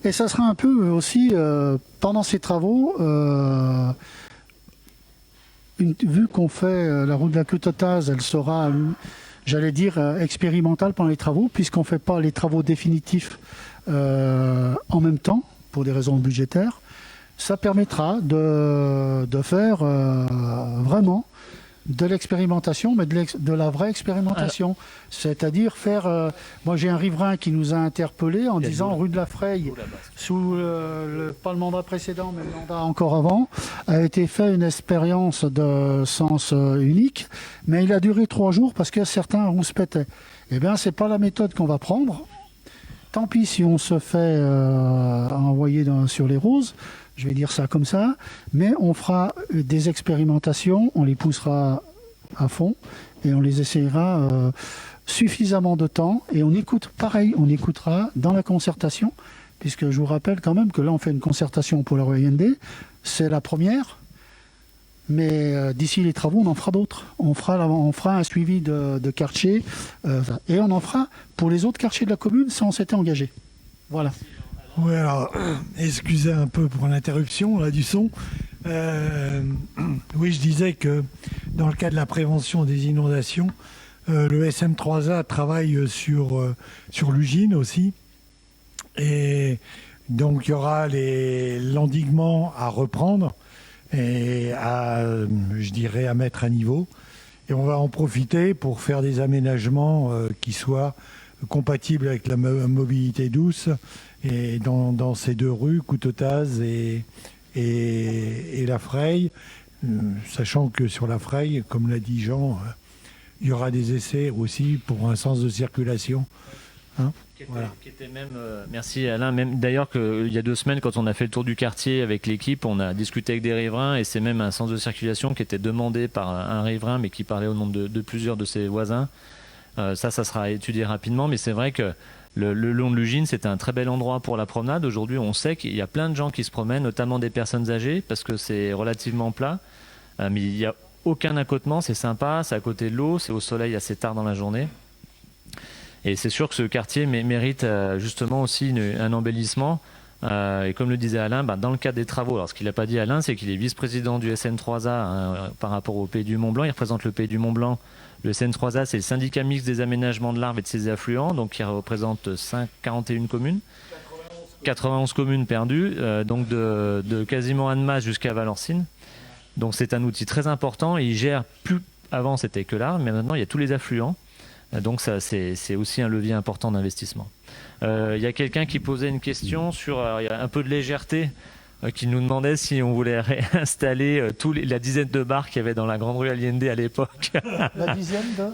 Et ça sera un peu aussi, pendant ces travaux, vu qu'on fait la route de la Coutettat, elle sera, j'allais dire, expérimentale pendant les travaux, puisqu'on ne fait pas les travaux définitifs en même temps, pour des raisons budgétaires. Ça permettra de faire vraiment de l'expérimentation, mais de la vraie expérimentation. C'est-à-dire faire... moi, j'ai un riverain qui nous a interpellés en disant rue de la Freille, sous pas le mandat précédent, mais le mandat encore avant, a été fait une expérience de sens unique, mais il a duré 3 jours parce que certains rouspétaient. Eh bien, c'est pas la méthode qu'on va prendre. Tant pis si on se fait envoyer sur les roses, je vais dire ça comme ça, mais on fera des expérimentations, on les poussera à fond et on les essayera suffisamment de temps et on écoutera dans la concertation, puisque je vous rappelle quand même que là on fait une concertation pour la rue Allende, c'est la première, mais d'ici les travaux on en fera d'autres. On fera un suivi de quartier et on en fera pour les autres quartiers de la commune si on s'était engagé. Voilà. Oui, alors, excusez un peu pour l'interruption là, du son. Oui, je disais que dans le cas de la prévention des inondations, le SM3A travaille sur l'Ugine aussi. Et donc, il y aura l'endiguement à reprendre et à mettre à niveau. Et on va en profiter pour faire des aménagements qui soient compatibles avec la mobilité douce et dans ces deux rues, Couteautaz et la Freille, sachant que sur la Freille, comme l'a dit Jean, il y aura des essais aussi pour un sens de circulation. Hein, qui était même, merci Alain, même d'ailleurs qu'il y a 2 semaines quand on a fait le tour du quartier avec l'équipe, on a discuté avec des riverains et c'est même un sens de circulation qui était demandé par un riverain mais qui parlait au nom de plusieurs de ses voisins. Ça sera étudié rapidement, mais c'est vrai que le long de l'Ugine, c'est un très bel endroit pour la promenade. Aujourd'hui, on sait qu'il y a plein de gens qui se promènent, notamment des personnes âgées, parce que c'est relativement plat, mais il n'y a aucun accotement, c'est sympa, c'est à côté de l'eau, c'est au soleil assez tard dans la journée. Et c'est sûr que ce quartier mérite justement aussi un embellissement. Et comme le disait Alain, dans le cadre des travaux, alors ce qu'il n'a pas dit Alain, c'est qu'il est vice-président du SN3A par rapport au Pays du Mont-Blanc. Il représente le Pays du Mont-Blanc. Le SN3A, c'est le syndicat mixte des aménagements de l'Arve et de ses affluents, donc qui représente 41 communes. 91 communes perdues, donc de quasiment Annemasse jusqu'à Valencine. Donc c'est un outil très important et il gère plus. Avant c'était que l'Arve, mais maintenant il y a tous les affluents. Donc ça, c'est aussi un levier important d'investissement. Il y a quelqu'un qui posait une question sur il y a un peu de légèreté, qui nous demandait si on voulait réinstaller la dizaine de bars qu'il y avait dans la grande rue Allende à l'époque.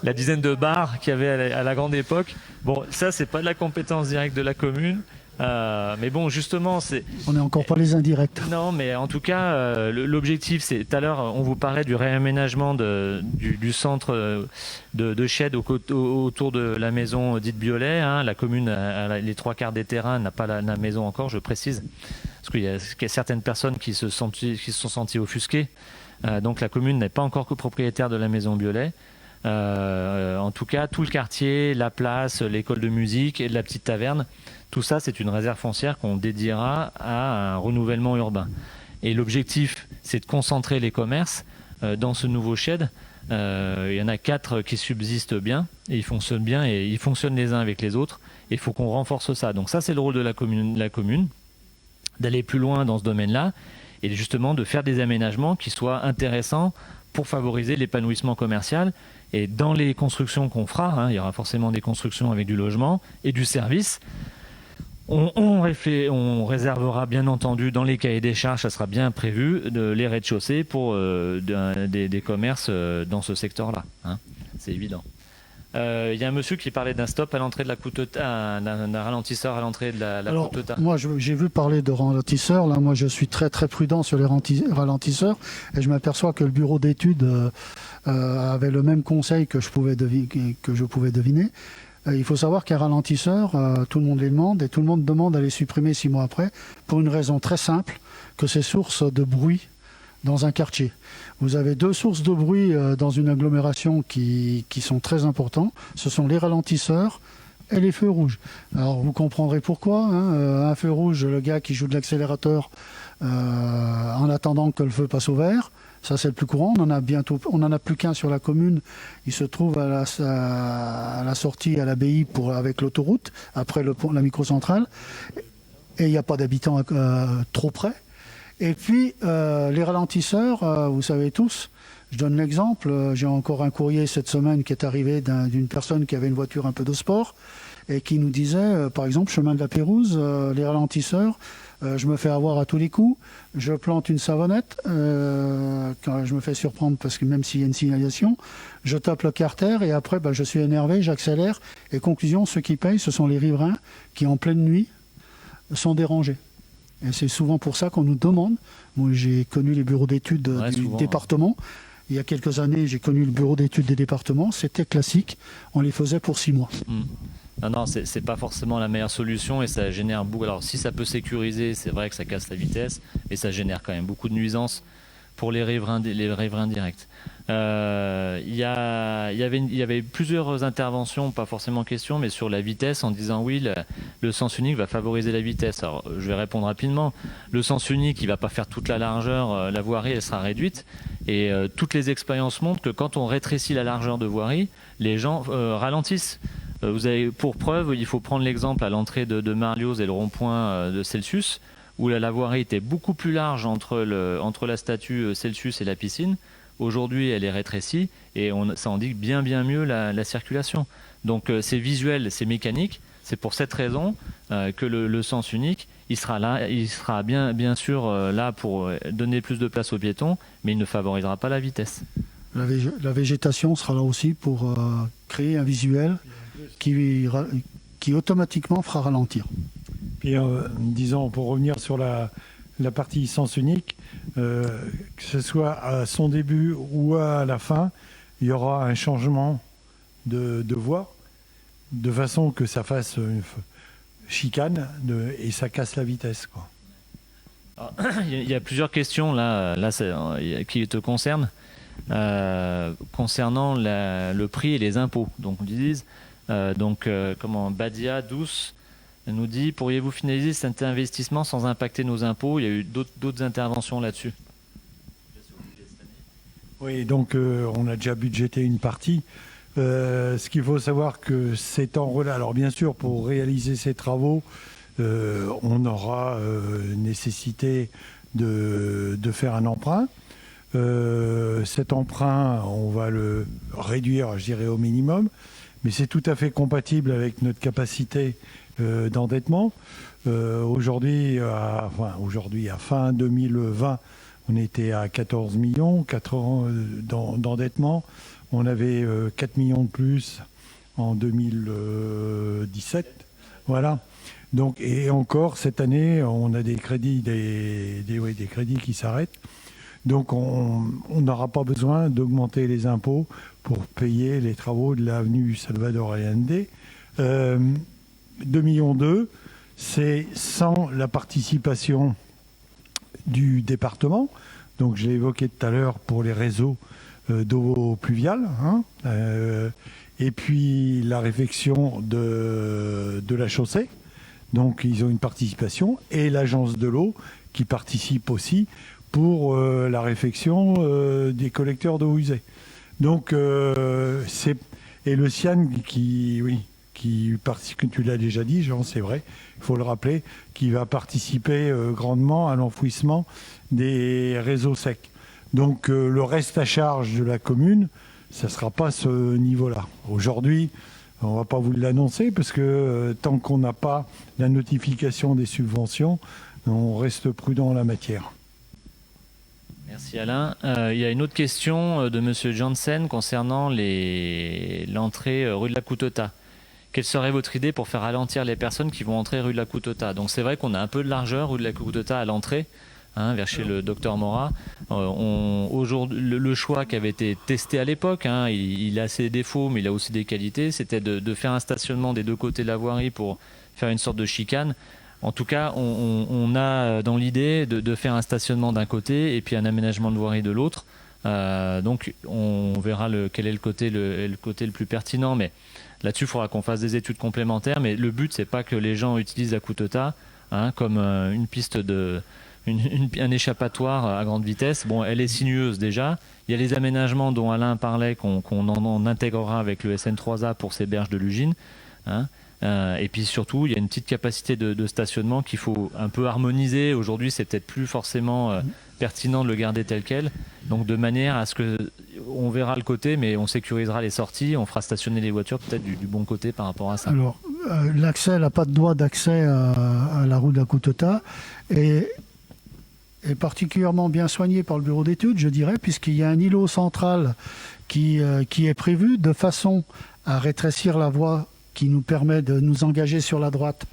La dizaine de bars qu'il y avait à la grande époque. Bon, ça, c'est pas de la compétence directe de la commune. Mais bon, justement, on n'est encore pas les indirects. Non, mais en tout cas, l'objectif, c'est tout à l'heure, on vous parlait du réaménagement du centre de Chède autour de la maison dite Biolay. Hein. La commune, les 3/4 des terrains, n'a pas la maison encore, je précise, parce qu'il y a certaines personnes qui se sont senties offusquées. Donc la commune n'est pas encore copropriétaire de la maison Biolay. En tout cas, tout le quartier, la place, l'école de musique et de la petite taverne, tout ça, c'est une réserve foncière qu'on dédiera à un renouvellement urbain. Et l'objectif, c'est de concentrer les commerces dans ce nouveau shed. Il y en a 4 qui subsistent bien, et ils fonctionnent bien, et ils fonctionnent les uns avec les autres. Et il faut qu'on renforce ça. Donc ça, c'est le rôle de la commune, d'aller plus loin dans ce domaine-là, et justement de faire des aménagements qui soient intéressants pour favoriser l'épanouissement commercial. Et dans les constructions qu'on fera, il y aura forcément des constructions avec du logement et du service. On réservera bien entendu dans les cahiers des charges, ça sera bien prévu, les rez-de-chaussée pour des commerces dans ce secteur-là. Hein. C'est évident. Il y a un monsieur qui parlait d'un stop à l'entrée de la Couteautaz, d'un ralentisseur à l'entrée de la Couteautaz. Moi, j'ai vu parler de ralentisseurs. Là, moi, je suis très très prudent sur les ralentisseurs et je m'aperçois que le bureau d'études avait le même conseil que je pouvais deviner. Il faut savoir qu'un ralentisseur, tout le monde les demande et tout le monde demande à les supprimer 6 mois après pour une raison très simple, que c'est source de bruit dans un quartier. Vous avez 2 sources de bruit dans une agglomération qui sont très importants. Ce sont les ralentisseurs et les feux rouges. Alors vous comprendrez pourquoi. Un feu rouge, le gars qui joue de l'accélérateur en attendant que le feu passe au vert. Ça, c'est le plus courant. On en a plus qu'un sur la commune. Il se trouve à la sortie à l'abbaye avec l'autoroute, après la microcentrale. Et il n'y a pas d'habitants trop près. Et puis, les ralentisseurs, vous savez tous, je donne l'exemple. J'ai encore un courrier cette semaine qui est arrivé d'une personne qui avait une voiture un peu de sport et qui nous disait, par exemple, chemin de la Pérouse, les ralentisseurs, je me fais avoir à tous les coups, je plante une savonnette, quand je me fais surprendre parce que même s'il y a une signalisation, je tape le carter et après je suis énervé, j'accélère et conclusion, ceux qui payent, ce sont les riverains qui en pleine nuit sont dérangés. Et c'est souvent pour ça qu'on nous demande, moi j'ai connu les bureaux d'études du département, il y a quelques années j'ai connu le bureau d'études des départements, c'était classique, on les faisait pour 6 mois. Non, c'est pas forcément la meilleure solution et ça génère beaucoup. Alors si ça peut sécuriser, c'est vrai que ça casse la vitesse, mais ça génère quand même beaucoup de nuisances pour les riverains directs. Il y avait plusieurs interventions, pas forcément questions, mais sur la vitesse en disant oui, le sens unique va favoriser la vitesse. Alors je vais répondre rapidement. Le sens unique, il va pas faire toute la largeur, la voirie, elle sera réduite. Et toutes les expériences montrent que quand on rétrécit la largeur de voirie, les gens ralentissent. Vous avez pour preuve, il faut prendre l'exemple à l'entrée de Marlioz et le rond-point de Celsius, où la voirie était beaucoup plus large entre la statue Celsius et la piscine. Aujourd'hui, elle est rétrécie et ça indique bien mieux la circulation. Donc c'est visuel, c'est mécanique. C'est pour cette raison que le sens unique, il sera bien sûr là pour donner plus de place aux piétons, mais il ne favorisera pas la vitesse. La végétation sera là aussi pour créer un visuel qui automatiquement fera ralentir. Puis, disons, pour revenir sur la partie sens unique, que ce soit à son début ou à la fin, il y aura un changement de voie, de façon que ça fasse une chicane et ça casse la vitesse, quoi. Alors, il y a plusieurs questions là qui te concernent. Concernant le prix et les impôts. Donc on disent, Badia Douce nous dit, pourriez-vous finaliser cet investissement sans impacter nos impôts? Il y a eu d'autres interventions là-dessus. Oui, donc on a déjà budgété une partie. Ce qu'il faut savoir que c'est en relais. Alors bien sûr, pour réaliser ces travaux, on aura nécessité de faire un emprunt. Cet emprunt, on va le réduire, je dirais, au minimum, mais c'est tout à fait compatible avec notre capacité d'endettement. Aujourd'hui, à fin 2020, on était à 14 millions, 4 ans d'endettement. On avait 4 millions de plus en 2017. Voilà. Donc, et encore, cette année, on a des crédits, des crédits qui s'arrêtent. Donc on n'aura pas besoin d'augmenter les impôts pour payer les travaux de l'avenue Salvador Allende. 2,2 millions, c'est sans la participation du département. Donc je l'ai évoqué tout à l'heure pour les réseaux d'eau pluviale. Et puis la réfection de la chaussée. Donc ils ont une participation. Et l'agence de l'eau qui participe aussi pour la réfection des collecteurs d'eau usée. Donc, et le CIAN qui participe, que tu l'as déjà dit, Jean, c'est vrai, il faut le rappeler, qui va participer grandement à l'enfouissement des réseaux secs. Donc, le reste à charge de la commune, ça ne sera pas ce niveau-là. Aujourd'hui, on ne va pas vous l'annoncer, parce que tant qu'on n'a pas la notification des subventions, on reste prudent en la matière. Merci Alain. Il y a une autre question de Monsieur Janssen concernant l'entrée rue de la Coutota. Quelle serait votre idée pour faire ralentir les personnes qui vont entrer rue de la Coutota? Donc c'est vrai qu'on a un peu de largeur rue de la Coutota à l'entrée, vers chez le docteur Morat. Aujourd'hui, le choix qui avait été testé à l'époque, il a ses défauts mais il a aussi des qualités, c'était de faire un stationnement des deux côtés de la voirie pour faire une sorte de chicane. En tout cas, on a dans l'idée de faire un stationnement d'un côté et puis un aménagement de voirie de l'autre. Donc, on verra quel est le côté le plus pertinent. Mais là-dessus, il faudra qu'on fasse des études complémentaires. Mais le but, c'est pas que les gens utilisent la Coutota comme une piste un échappatoire à grande vitesse. Bon, elle est sinueuse déjà. Il y a les aménagements dont Alain parlait qu'on en intégrera avec le SN3A pour ces berges de Lugine. Et puis surtout, il y a une petite capacité de stationnement qu'il faut un peu harmoniser. Aujourd'hui, c'est peut-être plus forcément pertinent de le garder tel quel. Donc de manière à ce que on verra le côté, mais on sécurisera les sorties, on fera stationner les voitures peut-être du bon côté par rapport à ça. Alors, l'accès, la patte droit d'accès à la rue de la Coutota est particulièrement bien soigné par le bureau d'études, je dirais, puisqu'il y a un îlot central qui est prévu de façon à rétrécir la voie qui nous permet de nous engager sur la droite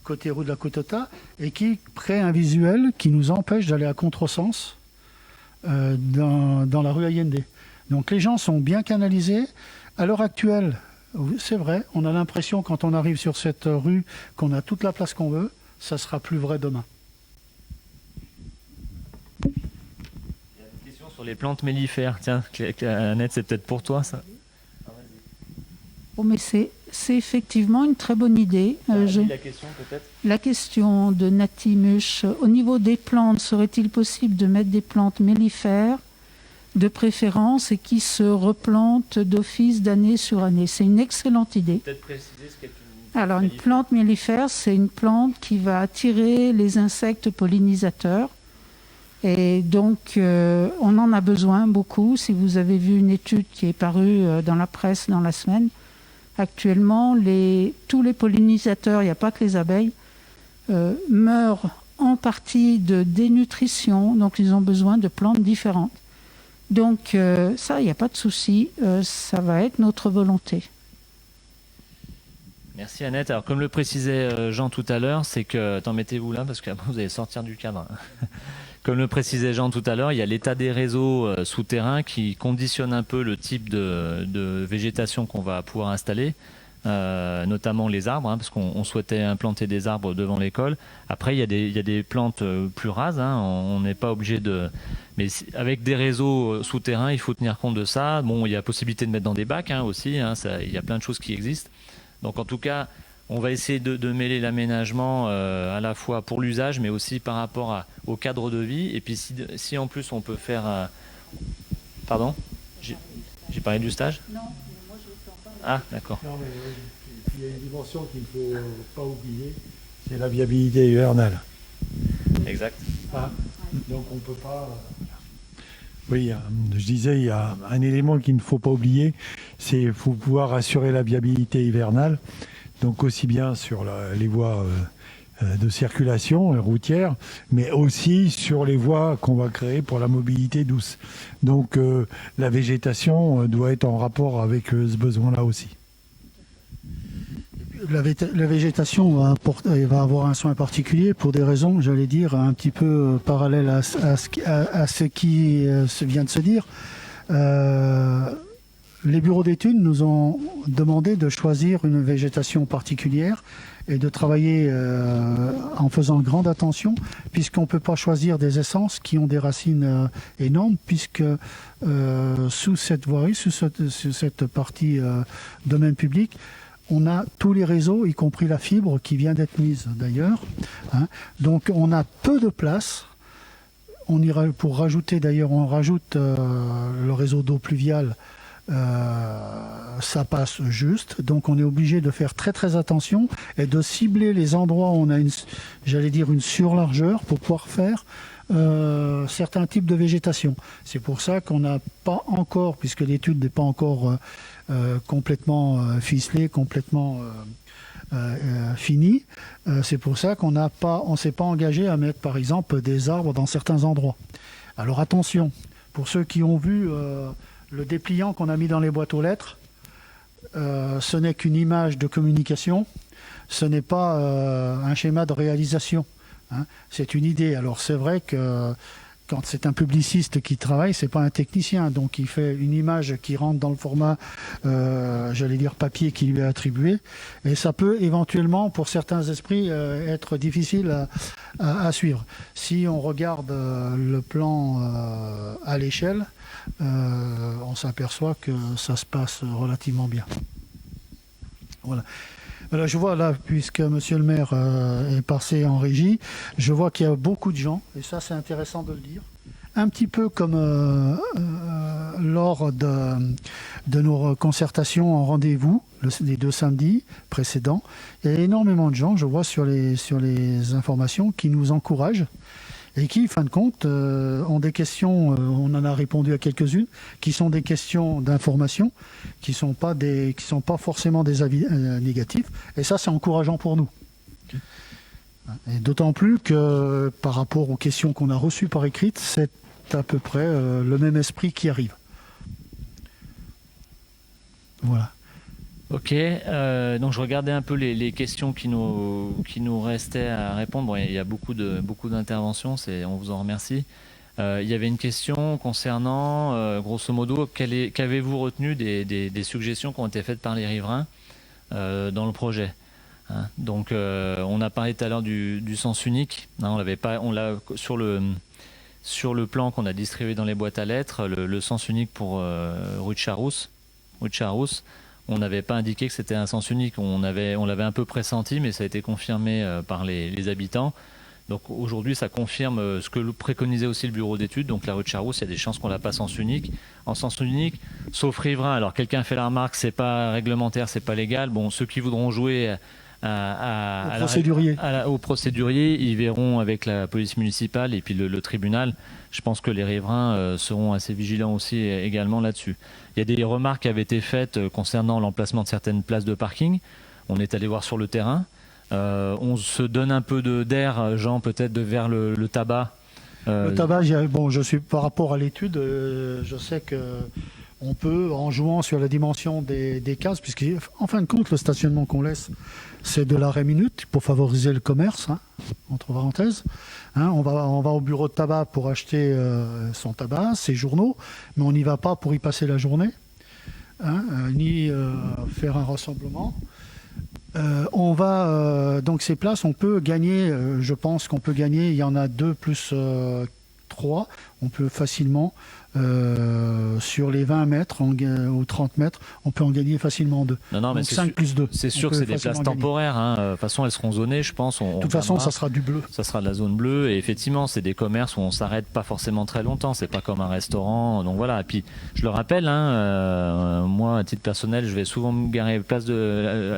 côté rue de la Coutota et qui crée un visuel qui nous empêche d'aller à contresens dans la rue Allende. Donc les gens sont bien canalisés. À l'heure actuelle, c'est vrai, on a l'impression quand on arrive sur cette rue qu'on a toute la place qu'on veut. Ça sera plus vrai demain. Il y a une question sur les plantes mellifères. Tiens, Annette, c'est peut-être pour toi ça. Oh, mais c'est effectivement une très bonne idée. La question peut-être. La question de Natimuche, au niveau des plantes, serait-il possible de mettre des plantes mellifères de préférence et qui se replantent d'office d'année sur année? C'est une excellente idée. Peut-être préciser ce qu'est une Alors, une plante mellifère, c'est une plante qui va attirer les insectes pollinisateurs Et donc, on en a besoin beaucoup. Si vous avez vu une étude qui est parue dans la presse dans la semaine, actuellement, tous les pollinisateurs, il n'y a pas que les abeilles, meurent en partie de dénutrition. Donc, ils ont besoin de plantes différentes. Donc, ça, il n'y a pas de souci. Ça va être notre volonté. Merci Annette. Alors comme le précisait Jean tout à l'heure, c'est que, attends, mettez-vous là parce que vous allez sortir du cadre. Comme le précisait Jean tout à l'heure, il y a l'état des réseaux souterrains qui conditionne un peu le type de végétation qu'on va pouvoir installer, notamment les arbres, parce qu'on souhaitait implanter des arbres devant l'école. Après, il y a des plantes plus rases, on n'est pas obligé de... Mais avec des réseaux souterrains, il faut tenir compte de ça. Bon, il y a possibilité de mettre dans des bacs aussi, il y a plein de choses qui existent. Donc en tout cas, on va essayer de mêler l'aménagement à la fois pour l'usage, mais aussi par rapport au cadre de vie. Et puis si en plus on peut faire... Pardon ? J'ai parlé du stage ? Non, mais moi je ne pas. Ah, d'accord. Non, mais il y a une dimension qu'il ne faut pas oublier, c'est la viabilité hivernale. Exact. Donc on ne peut pas... Oui, je disais, il y a un élément qu'il ne faut pas oublier, c'est qu'il faut pouvoir assurer la viabilité hivernale, donc aussi bien sur les voies de circulation routière, mais aussi sur les voies qu'on va créer pour la mobilité douce. Donc la végétation doit être en rapport avec ce besoin-là aussi. La végétation va avoir un soin particulier pour des raisons, j'allais dire, un petit peu parallèles à ce qui vient de se dire. Les bureaux d'études nous ont demandé de choisir une végétation particulière et de travailler en faisant grande attention, puisqu'on ne peut pas choisir des essences qui ont des racines énormes, puisque sous cette voirie, sous cette partie domaine public, on a tous les réseaux, y compris la fibre qui vient d'être mise d'ailleurs. Donc on a peu de place. Pour rajouter d'ailleurs, on rajoute le réseau d'eau pluviale, ça passe juste. Donc on est obligé de faire très très attention et de cibler les endroits où on a une surlargeur pour pouvoir faire certains types de végétation. C'est pour ça qu'on n'a pas encore, puisque l'étude n'est pas encore complètement ficelée, complètement finie, c'est pour ça qu'on ne s'est pas engagé à mettre par exemple des arbres dans certains endroits. Alors attention, pour ceux qui ont vu le dépliant qu'on a mis dans les boîtes aux lettres, ce n'est qu'une image de communication, ce n'est pas un schéma de réalisation. C'est une idée. Alors c'est vrai que quand c'est un publiciste qui travaille, c'est pas un technicien, donc il fait une image qui rentre dans le format, j'allais dire papier qui lui est attribué, et ça peut éventuellement, pour certains esprits, être difficile à suivre. Si on regarde le plan à l'échelle, on s'aperçoit que ça se passe relativement bien. Voilà. Alors, je vois là, puisque monsieur le maire est passé en régie, je vois qu'il y a beaucoup de gens, et ça c'est intéressant de le dire, un petit peu comme lors de nos concertations en rendez-vous, les 2 samedis précédents, il y a énormément de gens, je vois sur les informations, qui nous encouragent, et qui, fin de compte, ont des questions, on en a répondu à quelques-unes, qui sont des questions d'information, qui sont pas forcément des avis négatifs, et ça c'est encourageant pour nous. Et d'autant plus que par rapport aux questions qu'on a reçues par écrit, c'est à peu près le même esprit qui arrive. Voilà. Ok, donc je regardais un peu les questions qui nous restaient à répondre. Bon, il y a beaucoup d'interventions, on vous en remercie. Il y avait une question concernant, grosso modo, qu'avez-vous retenu des suggestions qui ont été faites par les riverains dans le projet, Donc on a parlé tout à l'heure du sens unique. On l'a sur le plan qu'on a distribué dans les boîtes à lettres, le sens unique pour rue de Charousse. On n'avait pas indiqué que c'était un sens unique. On l'avait un peu pressenti, mais ça a été confirmé par les habitants. Donc aujourd'hui, ça confirme ce que préconisait aussi le bureau d'études. Donc la rue de Charousse, il y a des chances qu'on la passe en sens unique, sauf riverain. Alors quelqu'un fait la remarque, c'est pas réglementaire, c'est pas légal. Bon, ceux qui voudront jouer au procédurier. Ils verront avec la police municipale et puis le tribunal. Je pense que les riverains seront assez vigilants aussi également là-dessus. Il y a des remarques qui avaient été faites concernant l'emplacement de certaines places de parking. On est allé voir sur le terrain. On se donne un peu d'air, Jean, peut-être vers le tabac. Le tabac, je suis par rapport à l'étude, je sais que on peut, en jouant sur la dimension des cases, puisque en fin de compte, le stationnement qu'on laisse, c'est de l'arrêt minute pour favoriser le commerce, entre parenthèses. On va au bureau de tabac pour acheter son tabac, ses journaux, mais on n'y va pas pour y passer la journée, ni faire un rassemblement. Donc ces places, on peut gagner, je pense qu'on peut gagner, il y en a 2 plus 3, on peut facilement, sur les 20 mètres ou 30 mètres, on peut en gagner facilement 2. Non, mais donc 5 plus 2. C'est sûr que c'est des places temporaires. De toute façon, elles seront zonées, je pense. De toute façon, ça sera du bleu. Ça sera de la zone bleue. Et effectivement, c'est des commerces où on s'arrête pas forcément très longtemps. C'est pas comme un restaurant. Donc voilà. Et puis, je le rappelle, moi, à titre personnel, je vais souvent me garer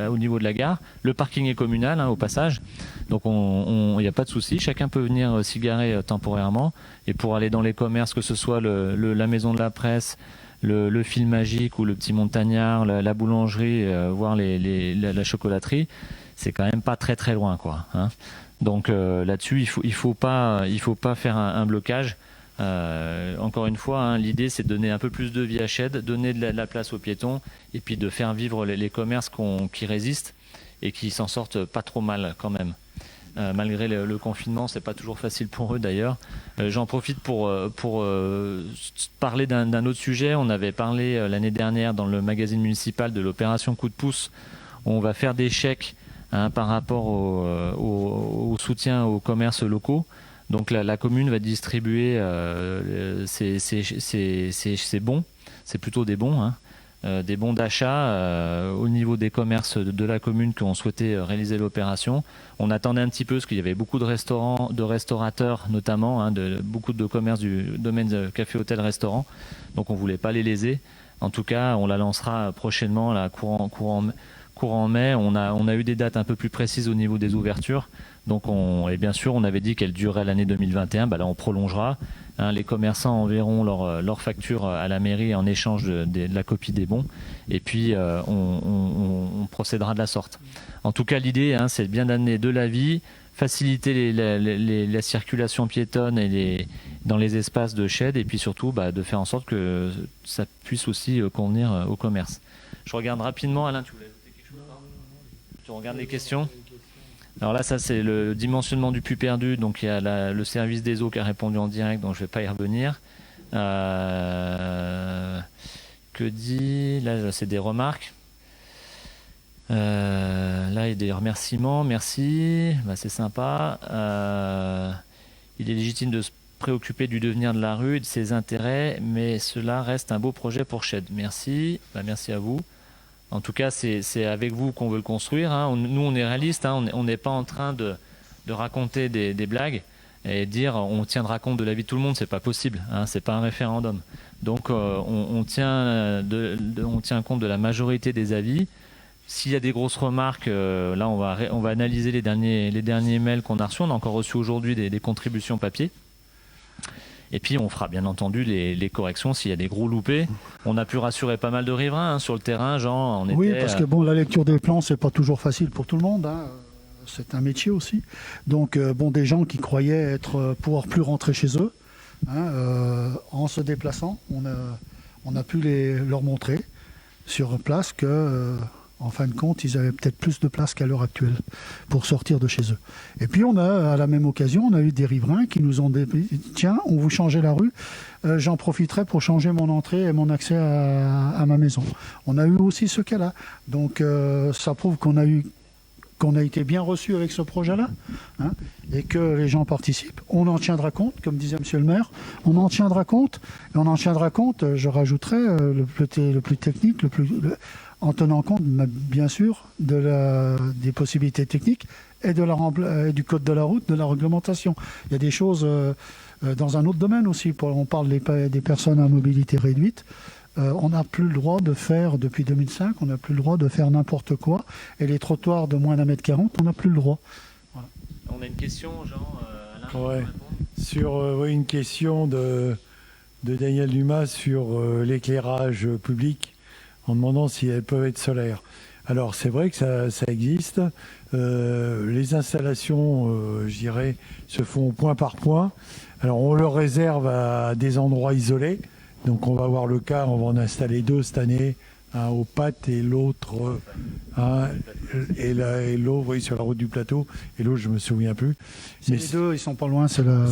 au niveau de la gare. Le parking est communal, au passage. Donc, il n'y a pas de souci. Chacun peut venir s'y garer temporairement. Et pour aller dans les commerces, que ce soit la maison de la presse, le fil magique ou le petit montagnard, la boulangerie, voire la chocolaterie, c'est quand même pas très très loin, quoi. Donc là-dessus, il faut pas faire un blocage. Encore une fois, l'idée c'est de donner un peu plus de vie à Shed, donner de la place aux piétons et puis de faire vivre les commerces qui résistent et qui s'en sortent pas trop mal quand même. Malgré le confinement, c'est pas toujours facile pour eux d'ailleurs. J'en profite pour parler d'un autre sujet. On avait parlé l'année dernière dans le magazine municipal de l'opération Coup de pouce. On va faire des chèques par rapport au soutien aux commerces locaux. Donc la commune va distribuer ces bons. C'est plutôt des bons. Des bons d'achat au niveau des commerces de la commune qui ont souhaité réaliser l'opération. On attendait un petit peu parce qu'il y avait beaucoup de restaurants, de restaurateurs notamment, beaucoup de commerces du domaine café, hôtel, restaurant. Donc on ne voulait pas les léser. En tout cas, on la lancera prochainement, courant mai. On a eu des dates un peu plus précises au niveau des ouvertures. Donc et bien sûr, on avait dit qu'elle durerait l'année 2021. Là, on prolongera. Les commerçants enverront leur facture à la mairie en échange de la copie des bons. Et puis, on procédera de la sorte. En tout cas, l'idée, c'est bien d'amener de la vie, faciliter la circulation piétonne dans les espaces de Shed, et puis surtout de faire en sorte que ça puisse aussi convenir au commerce. Je regarde rapidement. Alain, tu voulais ajouter quelque chose? Tu regardes les questions? Alors là, ça c'est le dimensionnement du puits perdu. Donc il y a le service des eaux qui a répondu en direct, donc je ne vais pas y revenir. Que dit? Là, c'est des remarques. Là, il y a des remerciements. Merci. C'est sympa. Il est légitime de se préoccuper du devenir de la rue et de ses intérêts, mais cela reste un beau projet pour Shed. Merci. Merci à vous. En tout cas, c'est avec vous qu'on veut le construire. Nous, on est réalistes. On n'est pas en train de raconter des blagues et dire on tiendra compte de l'avis de tout le monde. C'est pas possible. C'est pas un référendum. Donc, on tient compte de la majorité des avis. S'il y a des grosses remarques, là, on va analyser les derniers mails qu'on a reçus. On a encore reçu aujourd'hui des contributions papier. Et puis on fera bien entendu les corrections s'il y a des gros loupés. On a pu rassurer pas mal de riverains sur le terrain, Jean. Oui, parce que la lecture des plans, c'est pas toujours facile pour tout le monde. C'est un métier aussi. Donc des gens qui croyaient pouvoir plus rentrer chez eux, en se déplaçant, on a pu leur montrer sur place que en fin de compte, ils avaient peut-être plus de place qu'à l'heure actuelle pour sortir de chez eux. Et puis, à la même occasion, on a eu des riverains qui nous ont dit « Tiens, on vous changeait la rue, j'en profiterai pour changer mon entrée et mon accès à ma maison. » On a eu aussi ce cas-là. Donc, ça prouve qu'on a été bien reçus avec ce projet-là, et que les gens participent. On en tiendra compte, comme disait Monsieur le maire, on en tiendra compte, je rajouterai le plus technique, en tenant compte, bien sûr, des possibilités techniques et du code de la route, de la réglementation. Il y a des choses dans un autre domaine aussi. On parle des personnes à mobilité réduite. on n'a plus le droit de faire, depuis 2005, on n'a plus le droit de faire n'importe quoi. Et les trottoirs de moins d'1,40 m, on n'a plus le droit. Voilà. On a une question, Jean, Alain, Ouais. pour répondre. Sur une question de Daniel Dumas sur l'éclairage public, en demandant si elles peuvent être solaires. Alors c'est vrai que ça existe. Les installations, je dirais, se font point par point. Alors on le réserve à des endroits isolés. Donc on va avoir le cas, on va en installer 2 cette année, un au Pat et l'autre oui, sur la route du plateau, et l'autre je me souviens plus. Mais les deux, ils sont pas loin.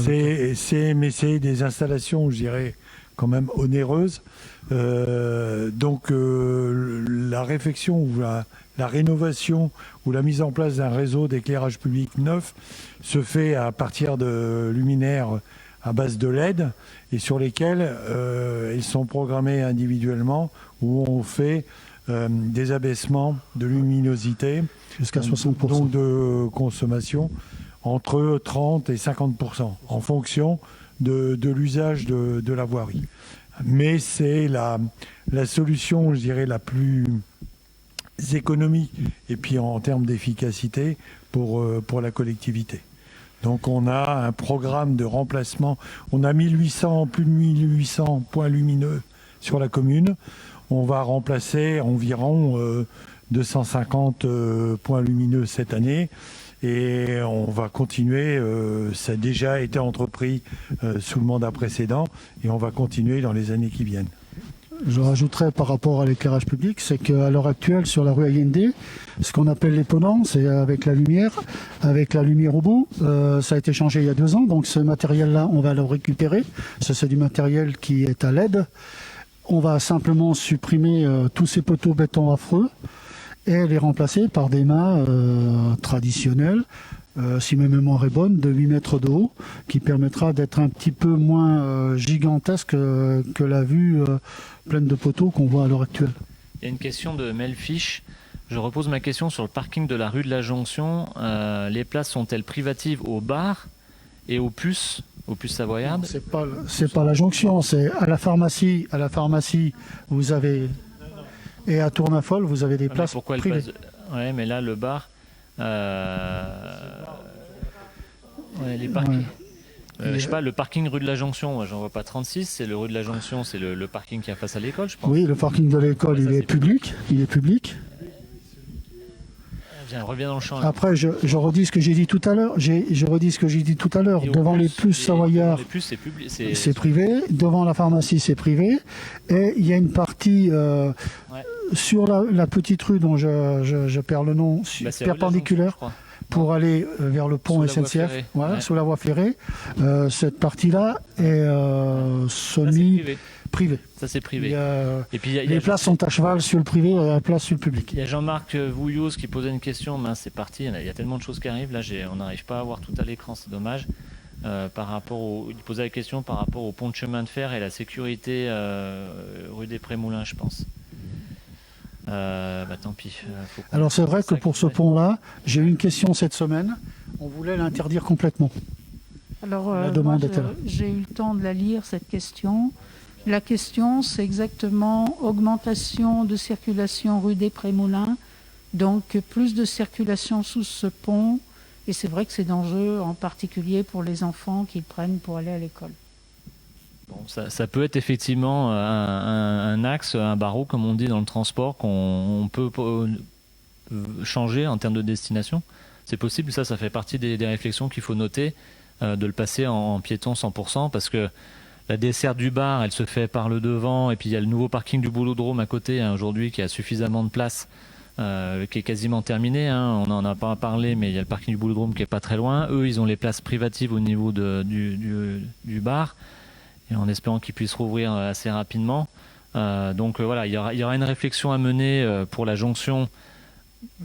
Mais c'est des installations, je dirais, quand même onéreuses. Donc la réfection ou la rénovation ou la mise en place d'un réseau d'éclairage public neuf se fait à partir de luminaires à base de LED et sur lesquels ils sont programmés individuellement, où on fait des abaissements de luminosité jusqu'à 60%. Donc de consommation entre 30 et 50% en fonction de l'usage de la voirie. Mais c'est la solution, je dirais, la plus économique et puis en termes d'efficacité pour la collectivité. Donc on a un programme de remplacement. On a plus de 1800 points lumineux sur la commune. On va remplacer environ 250 points lumineux cette année. Et on va continuer, ça a déjà été entrepris sous le mandat précédent, et on va continuer dans les années qui viennent. Je rajouterais par rapport à l'éclairage public, c'est qu'à l'heure actuelle, sur la rue Allende, ce qu'on appelle les pendants, c'est avec la lumière au bout. Ça a été changé il y a 2 ans, donc ce matériel-là, on va le récupérer. Ça, c'est du matériel qui est à LED. On va simplement supprimer tous ces poteaux béton affreux et les remplacer par des mâts traditionnels, si ma mémoire est bonne, de 8 mètres de haut, qui permettra d'être un petit peu moins gigantesque que la vue pleine de poteaux qu'on voit à l'heure actuelle. Il y a une question de Melfish. Je repose ma question sur le parking de la rue de la Jonction. Les places sont-elles privatives au bar et aux puces savoyardes? C'est pas la Jonction, c'est à la pharmacie. À la pharmacie, vous avez... Et à Tournafol, vous avez des places privées. Ouais, mais là, le bar... les parkings... Ouais. Je sais pas, le parking rue de la Jonction, moi j'en vois pas 36, c'est le rue de la Jonction, c'est le parking qui est face à l'école, je pense. Oui, le parking de l'école, il est public. Viens, reviens dans le champ. Après, je redis ce que j'ai dit tout à l'heure. Devant les plus savoyards, c'est privé. Devant la pharmacie, c'est privé. Et il y a une partie sur la petite rue dont je perds le nom, perpendiculaire. Pour aller vers le pont SNCF, sous la voie ferrée. Cette partie-là est semi-privée. Ça, c'est privé. Et puis, les places sont à cheval sur le privé et la place sur le public. Il y a Jean-Marc Vouilloz qui posait une question. Mince, c'est parti. Il y a tellement de choses qui arrivent. Là, on n'arrive pas à voir tout à l'écran. C'est dommage. Il posait la question par rapport au pont de chemin de fer et la sécurité rue des Prémoulins, je pense. Tant pis. Alors c'est vrai que pour ce pont-là, j'ai eu une question cette semaine. On voulait l'interdire complètement. Alors, la demande était là. J'ai eu le temps de la lire, cette question. La question, c'est exactement augmentation de circulation rue des Prémoulins, donc plus de circulation sous ce pont. Et c'est vrai que c'est dangereux, en particulier pour les enfants qui le prennent pour aller à l'école. Bon, ça peut être effectivement un axe, un barreau, comme on dit dans le transport, qu'on peut changer en termes de destination. C'est possible, ça fait partie des réflexions qu'il faut noter, de le passer en piéton 100%, parce que la desserte du bar, elle se fait par le devant, et puis il y a le nouveau parking du Boulodrome à côté, aujourd'hui, qui a suffisamment de place, qui est quasiment terminé. On n'en a pas parlé, mais il y a le parking du Boulodrome qui est pas très loin. Eux, ils ont les places privatives au niveau du bar, et en espérant qu'ils puissent rouvrir assez rapidement. Donc voilà, il y aura une réflexion à mener pour la jonction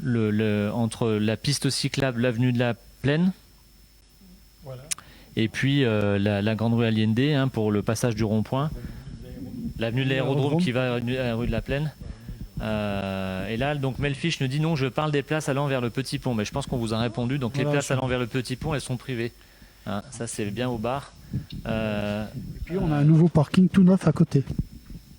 entre la piste cyclable, l'avenue de la Plaine, et puis la grande rue Allende, pour le passage du rond-point, l'avenue de l'aérodrome qui va à la rue de la Plaine. Et là, donc Melfish nous dit non, je parle des places allant vers le Petit Pont, mais je pense qu'on vous a répondu. Donc les places allant vers le Petit Pont, elles sont privées. Ça, c'est bien au bar. Et puis on a un nouveau parking tout neuf à côté.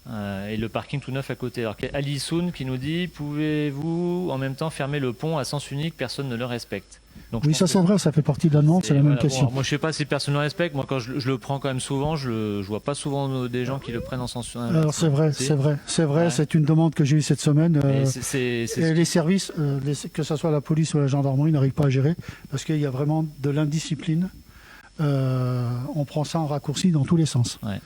Et le parking tout neuf à côté. Alors Ali Soun qui nous dit, pouvez-vous en même temps fermer le pont à sens unique, personne ne le respecte. Donc, Oui, ça c'est vrai, ça fait partie de la demande, c'est la même voilà, question. bon, moi je sais pas si personne ne le respecte, moi quand je le prends quand même souvent, je vois pas souvent des gens qui le prennent en sens unique. Alors c'est vrai, Ouais. c'est une demande que j'ai eue cette semaine. Mais Et les services, que ce soit la police ou la gendarmerie, n'arrivent pas à gérer parce qu'il y a vraiment de l'indiscipline. On prend ça en raccourci dans tous les sens. Ouais.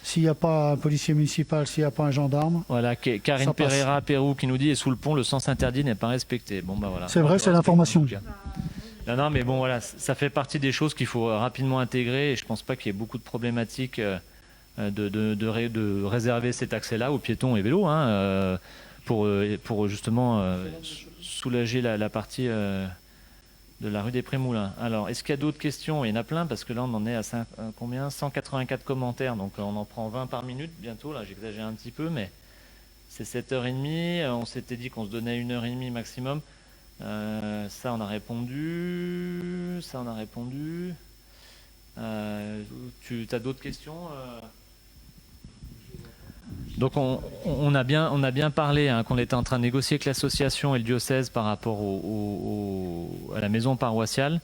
S'il n'y a pas un policier municipal, s'il n'y a pas un gendarme, Voilà, Karine ça passe. Pereira Pérou qui nous dit, et sous le pont, le sens interdit n'est pas respecté. Bon bah voilà. c'est vrai, c'est l'information. Non, mais bon, voilà, ça fait partie des choses qu'il faut rapidement intégrer et je pense pas qu'il y ait beaucoup de problématiques de réserver cet accès-là aux piétons et vélos pour justement soulager la partie de la rue des Prémoulins. Alors, est-ce qu'il y a d'autres questions? Il y en a plein parce que là, on en est à combien 184 commentaires, donc on en prend 20 par minute bientôt. Là, j'exagère un petit peu, mais c'est 7h30. On s'était dit qu'on se donnait 1h30 maximum. Ça on a répondu. Tu as d'autres questions Donc on a bien parlé qu'on était en train de négocier avec l'association et le diocèse par rapport à la maison paroissiale.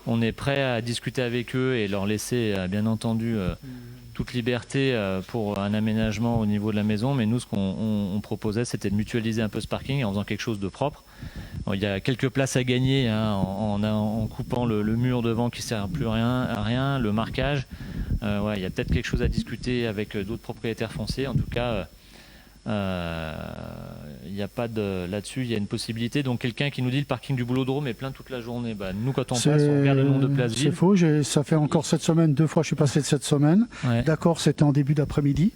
On est prêt à discuter avec eux et leur laisser bien entendu toute liberté pour un aménagement au niveau de la maison, mais nous ce qu'on proposait c'était de mutualiser un peu ce parking en faisant quelque chose de propre. Bon, il y a quelques places à gagner en coupant le mur devant qui ne sert plus à rien, le marquage. Il y a peut-être quelque chose à discuter avec d'autres propriétaires fonciers. En tout cas, il n'y a pas là-dessus, il y a une possibilité. Donc quelqu'un qui nous dit le parking du Boulodrome est plein toute la journée. Nous, quand on passe, on regarde le nombre de places vides. C'est faux, ça fait encore cette semaine, 2 fois je suis passé de cette semaine. Ouais. D'accord, c'était en début d'après-midi.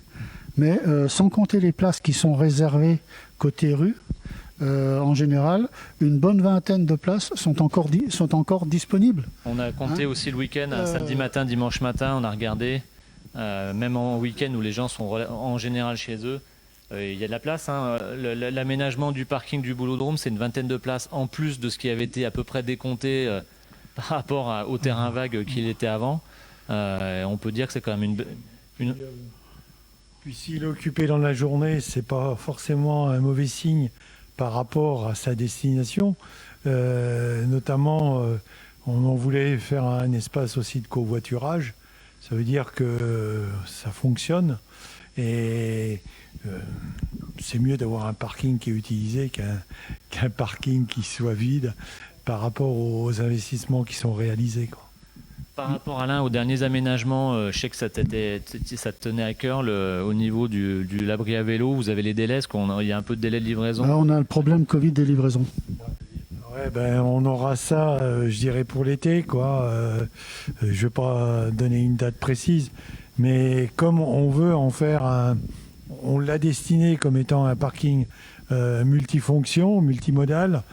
Mais sans compter les places qui sont réservées côté rue, en général, une bonne vingtaine de places sont encore disponibles. On a compté aussi le week-end, samedi matin, dimanche matin, on a regardé. Même en week-end où les gens sont en général chez eux, il y a de la place. L'aménagement du parking du Boulodrome, c'est une vingtaine de places en plus de ce qui avait été à peu près décompté par rapport au terrain vague qu'il était avant. On peut dire que c'est quand même une... Puis s'il est occupé dans la journée, c'est pas forcément un mauvais signe par rapport à sa destination. Notamment, on en voulait faire un espace aussi de covoiturage. Ça veut dire que ça fonctionne et c'est mieux d'avoir un parking qui est utilisé qu'un parking qui soit vide par rapport aux investissements qui sont réalisés, quoi. Par rapport, Alain, aux derniers aménagements, je sais que ça te tenait à cœur au niveau de l'abri à vélo. Vous avez les délais, est-ce qu'il y a un peu de délai de livraison? Là, on a le problème Covid des livraisons. Ouais, on aura ça, je dirais, pour l'été, quoi. Je ne vais pas donner une date précise, mais comme on veut en faire on l'a destiné comme étant un parking multifonction, multimodal.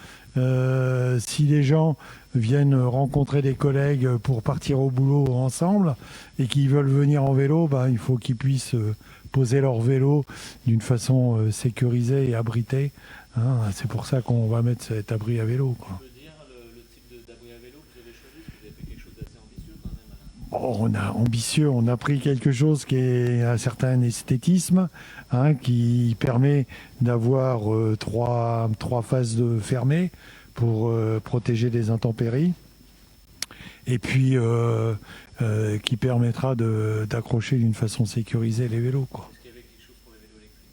Si les gens viennent rencontrer des collègues pour partir au boulot ensemble et qu'ils veulent venir en vélo, il faut qu'ils puissent poser leur vélo d'une façon sécurisée et abritée. C'est pour ça qu'on va mettre cet abri à vélo, quoi. On peut dire le type d'abri à vélo que vous avez choisi, parce que vous avez fait quelque chose d'assez ambitieux quand même, Alain. On a ambitieux, on a pris quelque chose qui est un certain esthétisme, qui permet d'avoir trois phases de fermées pour protéger des intempéries, et puis qui permettra d'accrocher d'une façon sécurisée les vélos, quoi. Est-ce qu'il y avait quelque chose pour les vélos électriques?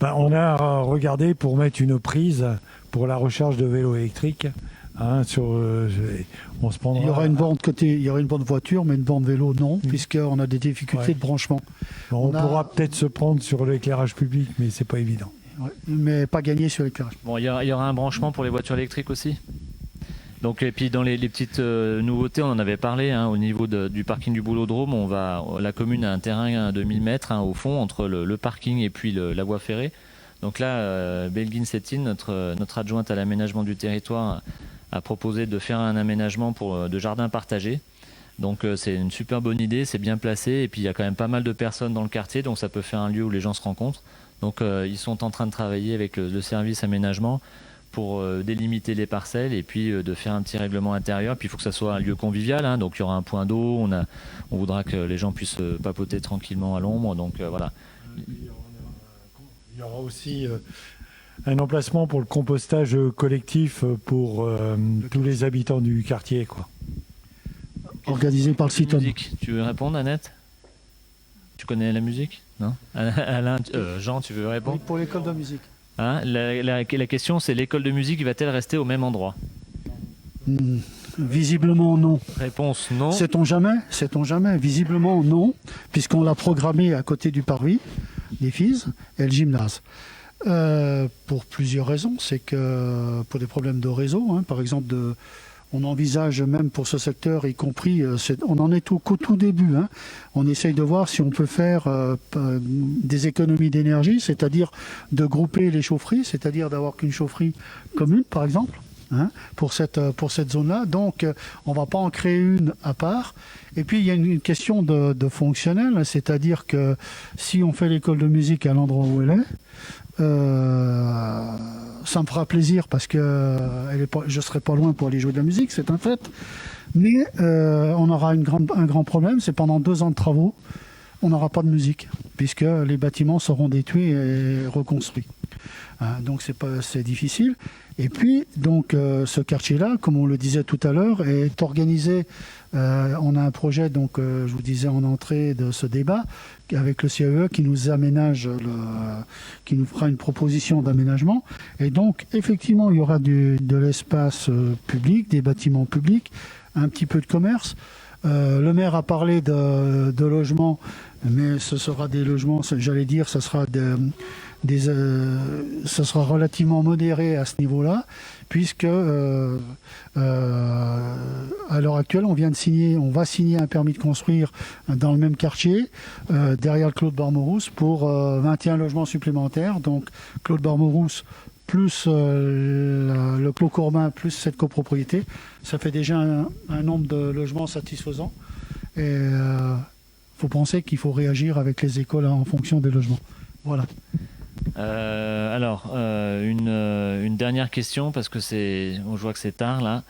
On a regardé pour mettre une prise pour la recharge de vélos électriques. On se prendra... Il y aura une borne il y aura une borne voiture, mais une borne vélo non, puisqu'on a des difficultés de branchement. On pourra peut-être se prendre sur l'éclairage public, mais c'est pas évident. Ouais, mais pas gagné sur l'éclairage. Bon, il y aura un branchement pour les voitures électriques aussi. Donc, et puis dans les petites nouveautés, on en avait parlé au niveau du parking du Boulodrome. La commune a un terrain de 1000 mètres au fond entre le parking et puis la voie ferrée. Donc là, Belgin Settine, notre adjointe à l'aménagement du territoire, a proposé de faire un aménagement de jardin partagé. Donc c'est une super bonne idée, c'est bien placé et puis il y a quand même pas mal de personnes dans le quartier, donc ça peut faire un lieu où les gens se rencontrent. Donc ils sont en train de travailler avec le service aménagement pour délimiter les parcelles et puis de faire un petit règlement intérieur. Puis il faut que ça soit un lieu convivial, donc il y aura un point d'eau, on voudra que les gens puissent papoter tranquillement à l'ombre. Donc voilà. Il y aura un Il y aura aussi un emplacement pour le compostage collectif pour tous les habitants du quartier, quoi. Organisé par le site. Musique. Tu veux répondre, Annette? Tu connais la musique? Non? Alain, Jean, tu veux répondre? Pour l'école de musique. Hein, la question, c'est l'école de musique va-t-elle rester au même endroit? Visiblement non. Réponse non. Sait-on jamais. Visiblement non, puisqu'on l'a programmé à côté du parvis, des FIS et le gymnase. Pour plusieurs raisons. C'est que pour des problèmes de réseau, hein, par exemple, on envisage même pour ce secteur, y compris, on en est qu'au tout début. Hein. On essaye de voir si on peut faire des économies d'énergie, c'est-à-dire de grouper les chaufferies, c'est-à-dire d'avoir qu'une chaufferie commune, par exemple. Hein, pour cette zone-là. Donc, on ne va pas en créer une à part. Et puis, il y a une question de fonctionnel, c'est-à-dire que si on fait l'école de musique à l'endroit où elle est, ça me fera plaisir parce que je ne serai pas loin pour aller jouer de la musique, c'est un fait. Mais on aura un grand problème, c'est pendant 2 ans de travaux, on n'aura pas de musique, puisque les bâtiments seront détruits et reconstruits. Donc c'est difficile. Et puis donc ce quartier-là, comme on le disait tout à l'heure, est organisé. On a un projet, donc je vous disais en entrée de ce débat, avec le CAE qui nous aménage, qui nous fera une proposition d'aménagement. Et donc effectivement, il y aura de l'espace public, des bâtiments publics, un petit peu de commerce. Le maire a parlé de logements, mais ce sera des logements, j'allais dire, ça sera ça sera relativement modéré à ce niveau-là, puisque à l'heure actuelle, on va signer un permis de construire dans le même quartier, derrière le Clos de Barmerousse, pour 21 logements supplémentaires. Donc Clos de Barmerousse plus le Clos Corbin, plus cette copropriété, ça fait déjà un nombre de logements satisfaisant. Et faut penser qu'il faut réagir avec les écoles en fonction des logements. Voilà. Une dernière question, parce que je vois que c'est tard là,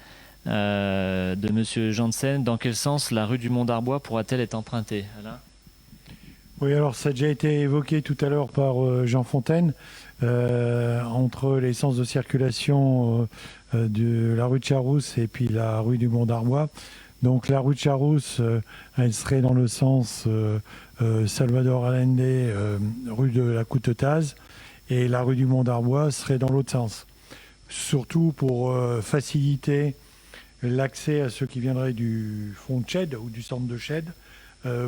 de Monsieur Janssen. Dans quel sens la rue du Mont d'Arbois pourra-t-elle être empruntée, Alain? Oui, alors ça a déjà été évoqué tout à l'heure par Jean Fontaine. Entre les sens de circulation de la rue de Charousse et puis la rue du Mont d'Arbois. Donc la rue de Charousse, elle serait dans le sens Salvador Allende, rue de la Coutetaz, et la rue du Mont d'Arbois serait dans l'autre sens. Surtout pour faciliter l'accès à ceux qui viendraient du fond de Chède ou du centre de Chède,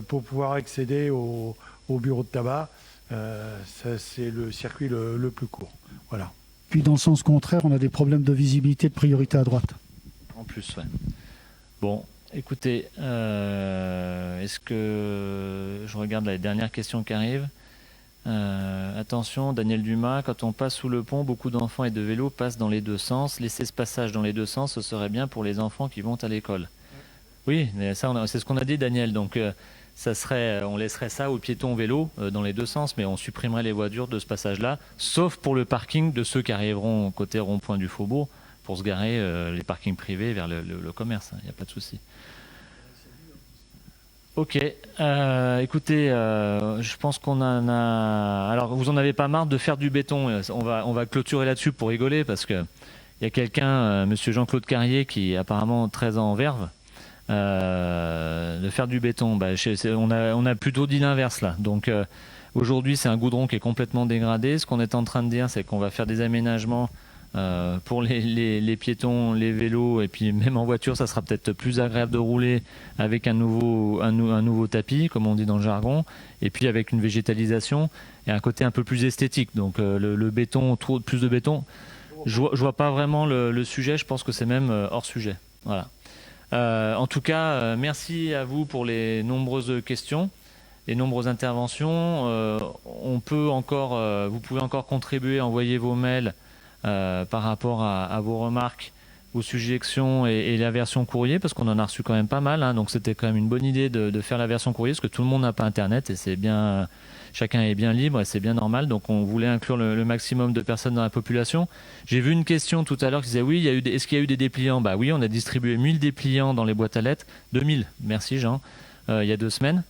pour pouvoir accéder au bureau de tabac. Ça, c'est le circuit le plus court. Voilà. Puis dans le sens contraire, on a des problèmes de visibilité de priorité à droite. En plus, ouais. Bon, écoutez, est-ce que je regarde les dernières questions qui arrivent? Attention, Daniel Dumas, quand on passe sous le pont, beaucoup d'enfants et de vélos passent dans les deux sens. Laisser ce passage dans les deux sens, ce serait bien pour les enfants qui vont à l'école. Oui, mais ça, c'est ce qu'on a dit, Daniel. Donc, on laisserait ça aux piétons vélos dans les deux sens, mais on supprimerait les voitures de ce passage-là, sauf pour le parking de ceux qui arriveront côté rond-point du Faubourg pour se garer les parkings privés vers le commerce. Il n'y a pas de souci. Ok. Écoutez, je pense qu'on en a. Alors, vous en avez pas marre de faire du béton. On va clôturer là-dessus pour rigoler parce que il y a quelqu'un, Monsieur Jean-Claude Carrier, qui est apparemment très en verve. De faire du béton, on a plutôt dit l'inverse là. Donc aujourd'hui c'est un goudron qui est complètement dégradé. Ce qu'on est en train de dire, c'est qu'on va faire des aménagements pour les piétons, les vélos, et puis même en voiture ça sera peut-être plus agréable de rouler avec un nouveau tapis, comme on dit dans le jargon, et puis avec une végétalisation et un côté un peu plus esthétique. Donc le béton, plus de béton, je vois pas vraiment le sujet. Je pense que c'est même hors sujet. Voilà. En tout cas, merci à vous pour les nombreuses questions, les nombreuses interventions. Vous pouvez encore contribuer, envoyer vos mails par rapport à vos remarques, vos suggestions et la version courrier, parce qu'on en a reçu quand même pas mal. Donc c'était quand même une bonne idée de faire la version courrier, parce que tout le monde n'a pas Internet et c'est bien. Chacun est bien libre et c'est bien normal, donc on voulait inclure le maximum de personnes dans la population. J'ai vu une question tout à l'heure qui disait oui, est-ce qu'il y a eu des dépliants? Bah oui, on a distribué 1000 dépliants dans les boîtes à lettres. 2000, merci Jean, il y a 2 semaines.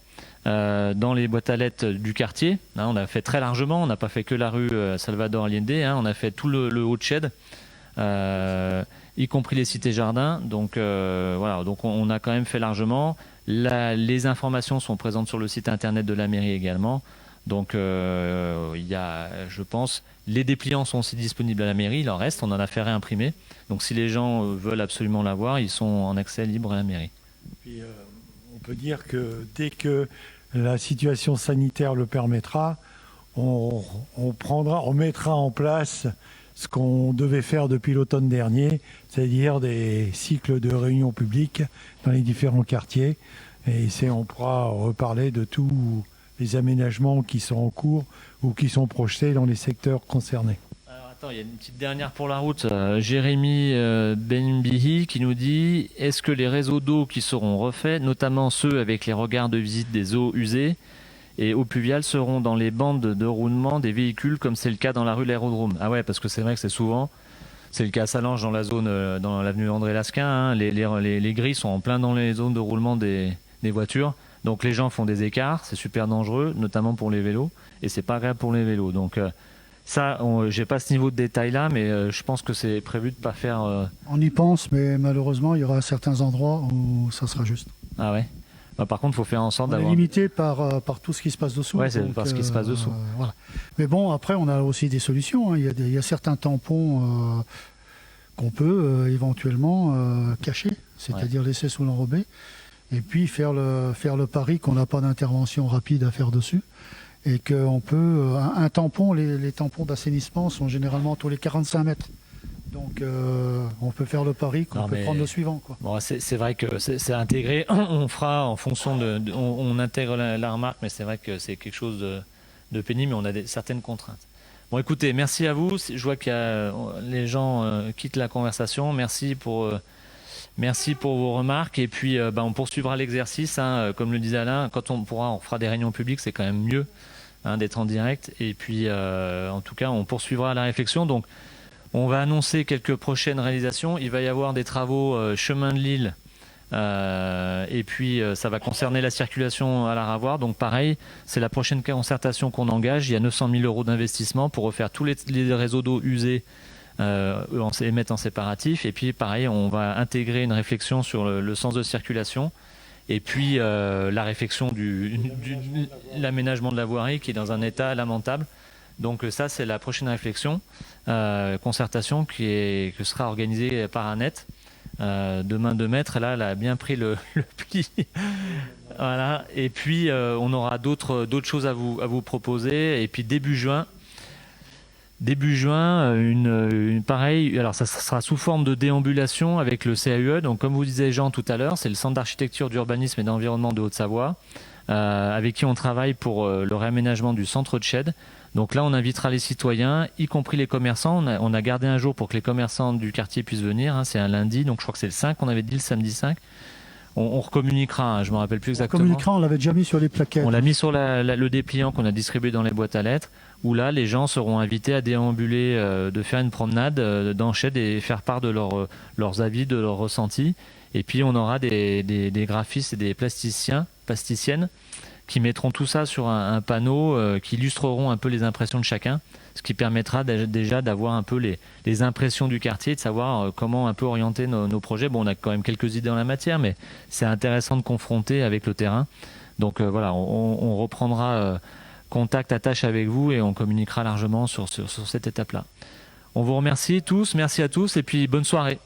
dans les boîtes à lettres du quartier. Hein, on a fait très largement, on n'a pas fait que la rue Salvador Allende, hein, on a fait tout le haut de Shed, y compris les cités-jardins. Donc voilà, donc on a quand même fait largement. Les informations sont présentes sur le site internet de la mairie également. Donc il y a, je pense, les dépliants sont aussi disponibles à la mairie, il en reste, on en a fait réimprimer. Donc si les gens veulent absolument l'avoir, ils sont en accès libre à la mairie. Puis, on peut dire que dès que la situation sanitaire le permettra, on mettra en place ce qu'on devait faire depuis l'automne dernier, c'est-à-dire des cycles de réunions publiques dans les différents quartiers. Et on pourra reparler de tous les aménagements qui sont en cours ou qui sont projetés dans les secteurs concernés. Alors attends, il y a une petite dernière pour la route. Jérémy Benbihi qui nous dit: est-ce que les réseaux d'eau qui seront refaits, notamment ceux avec les regards de visite des eaux usées et eaux pluviales, seront dans les bandes de roulement des véhicules comme c'est le cas dans la rue de l'Aérodrome? Ah ouais, parce que c'est vrai que c'est le cas à Salange dans la zone, dans l'avenue André Lasquin. Hein, les grilles sont en plein dans les zones de roulement des voitures. Donc les gens font des écarts, c'est super dangereux, notamment pour les vélos, et c'est pas agréable pour les vélos. Donc ça, j'ai pas ce niveau de détail là, mais je pense que c'est prévu de pas faire. On y pense, mais malheureusement, il y aura certains endroits où ça sera juste. Ah ouais. Bah, par contre, il faut faire en sorte d'avoir. On est limité par tout ce qui se passe dessous. Ouais, c'est par ce qui se passe dessous. Voilà. Mais bon, après, on a aussi des solutions. Hein. Il y a certains tampons qu'on peut éventuellement cacher, c'est-à-dire laisser sous l'enrobé. Et puis faire le pari qu'on n'a pas d'intervention rapide à faire dessus. Et qu'on peut... Un tampon, les tampons d'assainissement sont généralement tous les 45 mètres. Donc on peut faire le pari qu'on peut prendre le suivant. Quoi. Bon, c'est vrai que c'est intégré. On fera en fonction on intègre la remarque, mais c'est vrai que c'est quelque chose de pénible, mais on a certaines contraintes. Bon, écoutez, merci à vous. Je vois que les gens quittent la conversation. Merci pour vos remarques. Et puis, on poursuivra l'exercice. Hein, comme le disait Alain, quand on fera des réunions publiques, c'est quand même mieux d'être en direct. Et puis, en tout cas, on poursuivra la réflexion. Donc, on va annoncer quelques prochaines réalisations. Il va y avoir des travaux chemin de Lille. Et puis, ça va concerner la circulation à la Ravoire. Donc, pareil, c'est la prochaine concertation qu'on engage. Il y a 900 000 € d'investissement pour refaire tous les réseaux d'eau usés et mettre en séparatif. Et puis pareil, on va intégrer une réflexion sur le sens de circulation et puis la réflexion l'aménagement de la voirie qui est dans un état lamentable. Donc ça, c'est la prochaine réflexion, concertation que sera organisée par Annette de main de maître. Là, elle a bien pris le pli. Voilà. Et puis on aura d'autres choses à vous proposer. Et puis début juin, pareil, alors ça sera sous forme de déambulation avec le CAUE. Donc comme vous disait Jean tout à l'heure, c'est le Centre d'architecture, d'urbanisme et d'environnement de Haute-Savoie, avec qui on travaille pour le réaménagement du centre de Shed. Donc là, on invitera les citoyens, y compris les commerçants. On a gardé un jour pour que les commerçants du quartier puissent venir. Hein, c'est un lundi, donc je crois que c'est le 5, on avait dit le samedi 5. On recommuniquera, hein, je ne me rappelle plus exactement. On l'avait déjà mis sur les plaquettes. On l'a mis sur le dépliant qu'on a distribué dans les boîtes à lettres, où là, les gens seront invités à déambuler, de faire une promenade dans Shed et faire part de leurs avis, de leurs ressentis. Et puis, on aura des graphistes et des plasticiennes qui mettront tout ça sur un panneau, qui illustreront un peu les impressions de chacun, ce qui permettra déjà d'avoir un peu les impressions du quartier, de savoir comment un peu orienter nos projets. Bon, on a quand même quelques idées en la matière, mais c'est intéressant de confronter avec le terrain. Donc voilà, on reprendra contact, attache avec vous et on communiquera largement sur cette étape-là. On vous remercie tous, merci à tous et puis bonne soirée.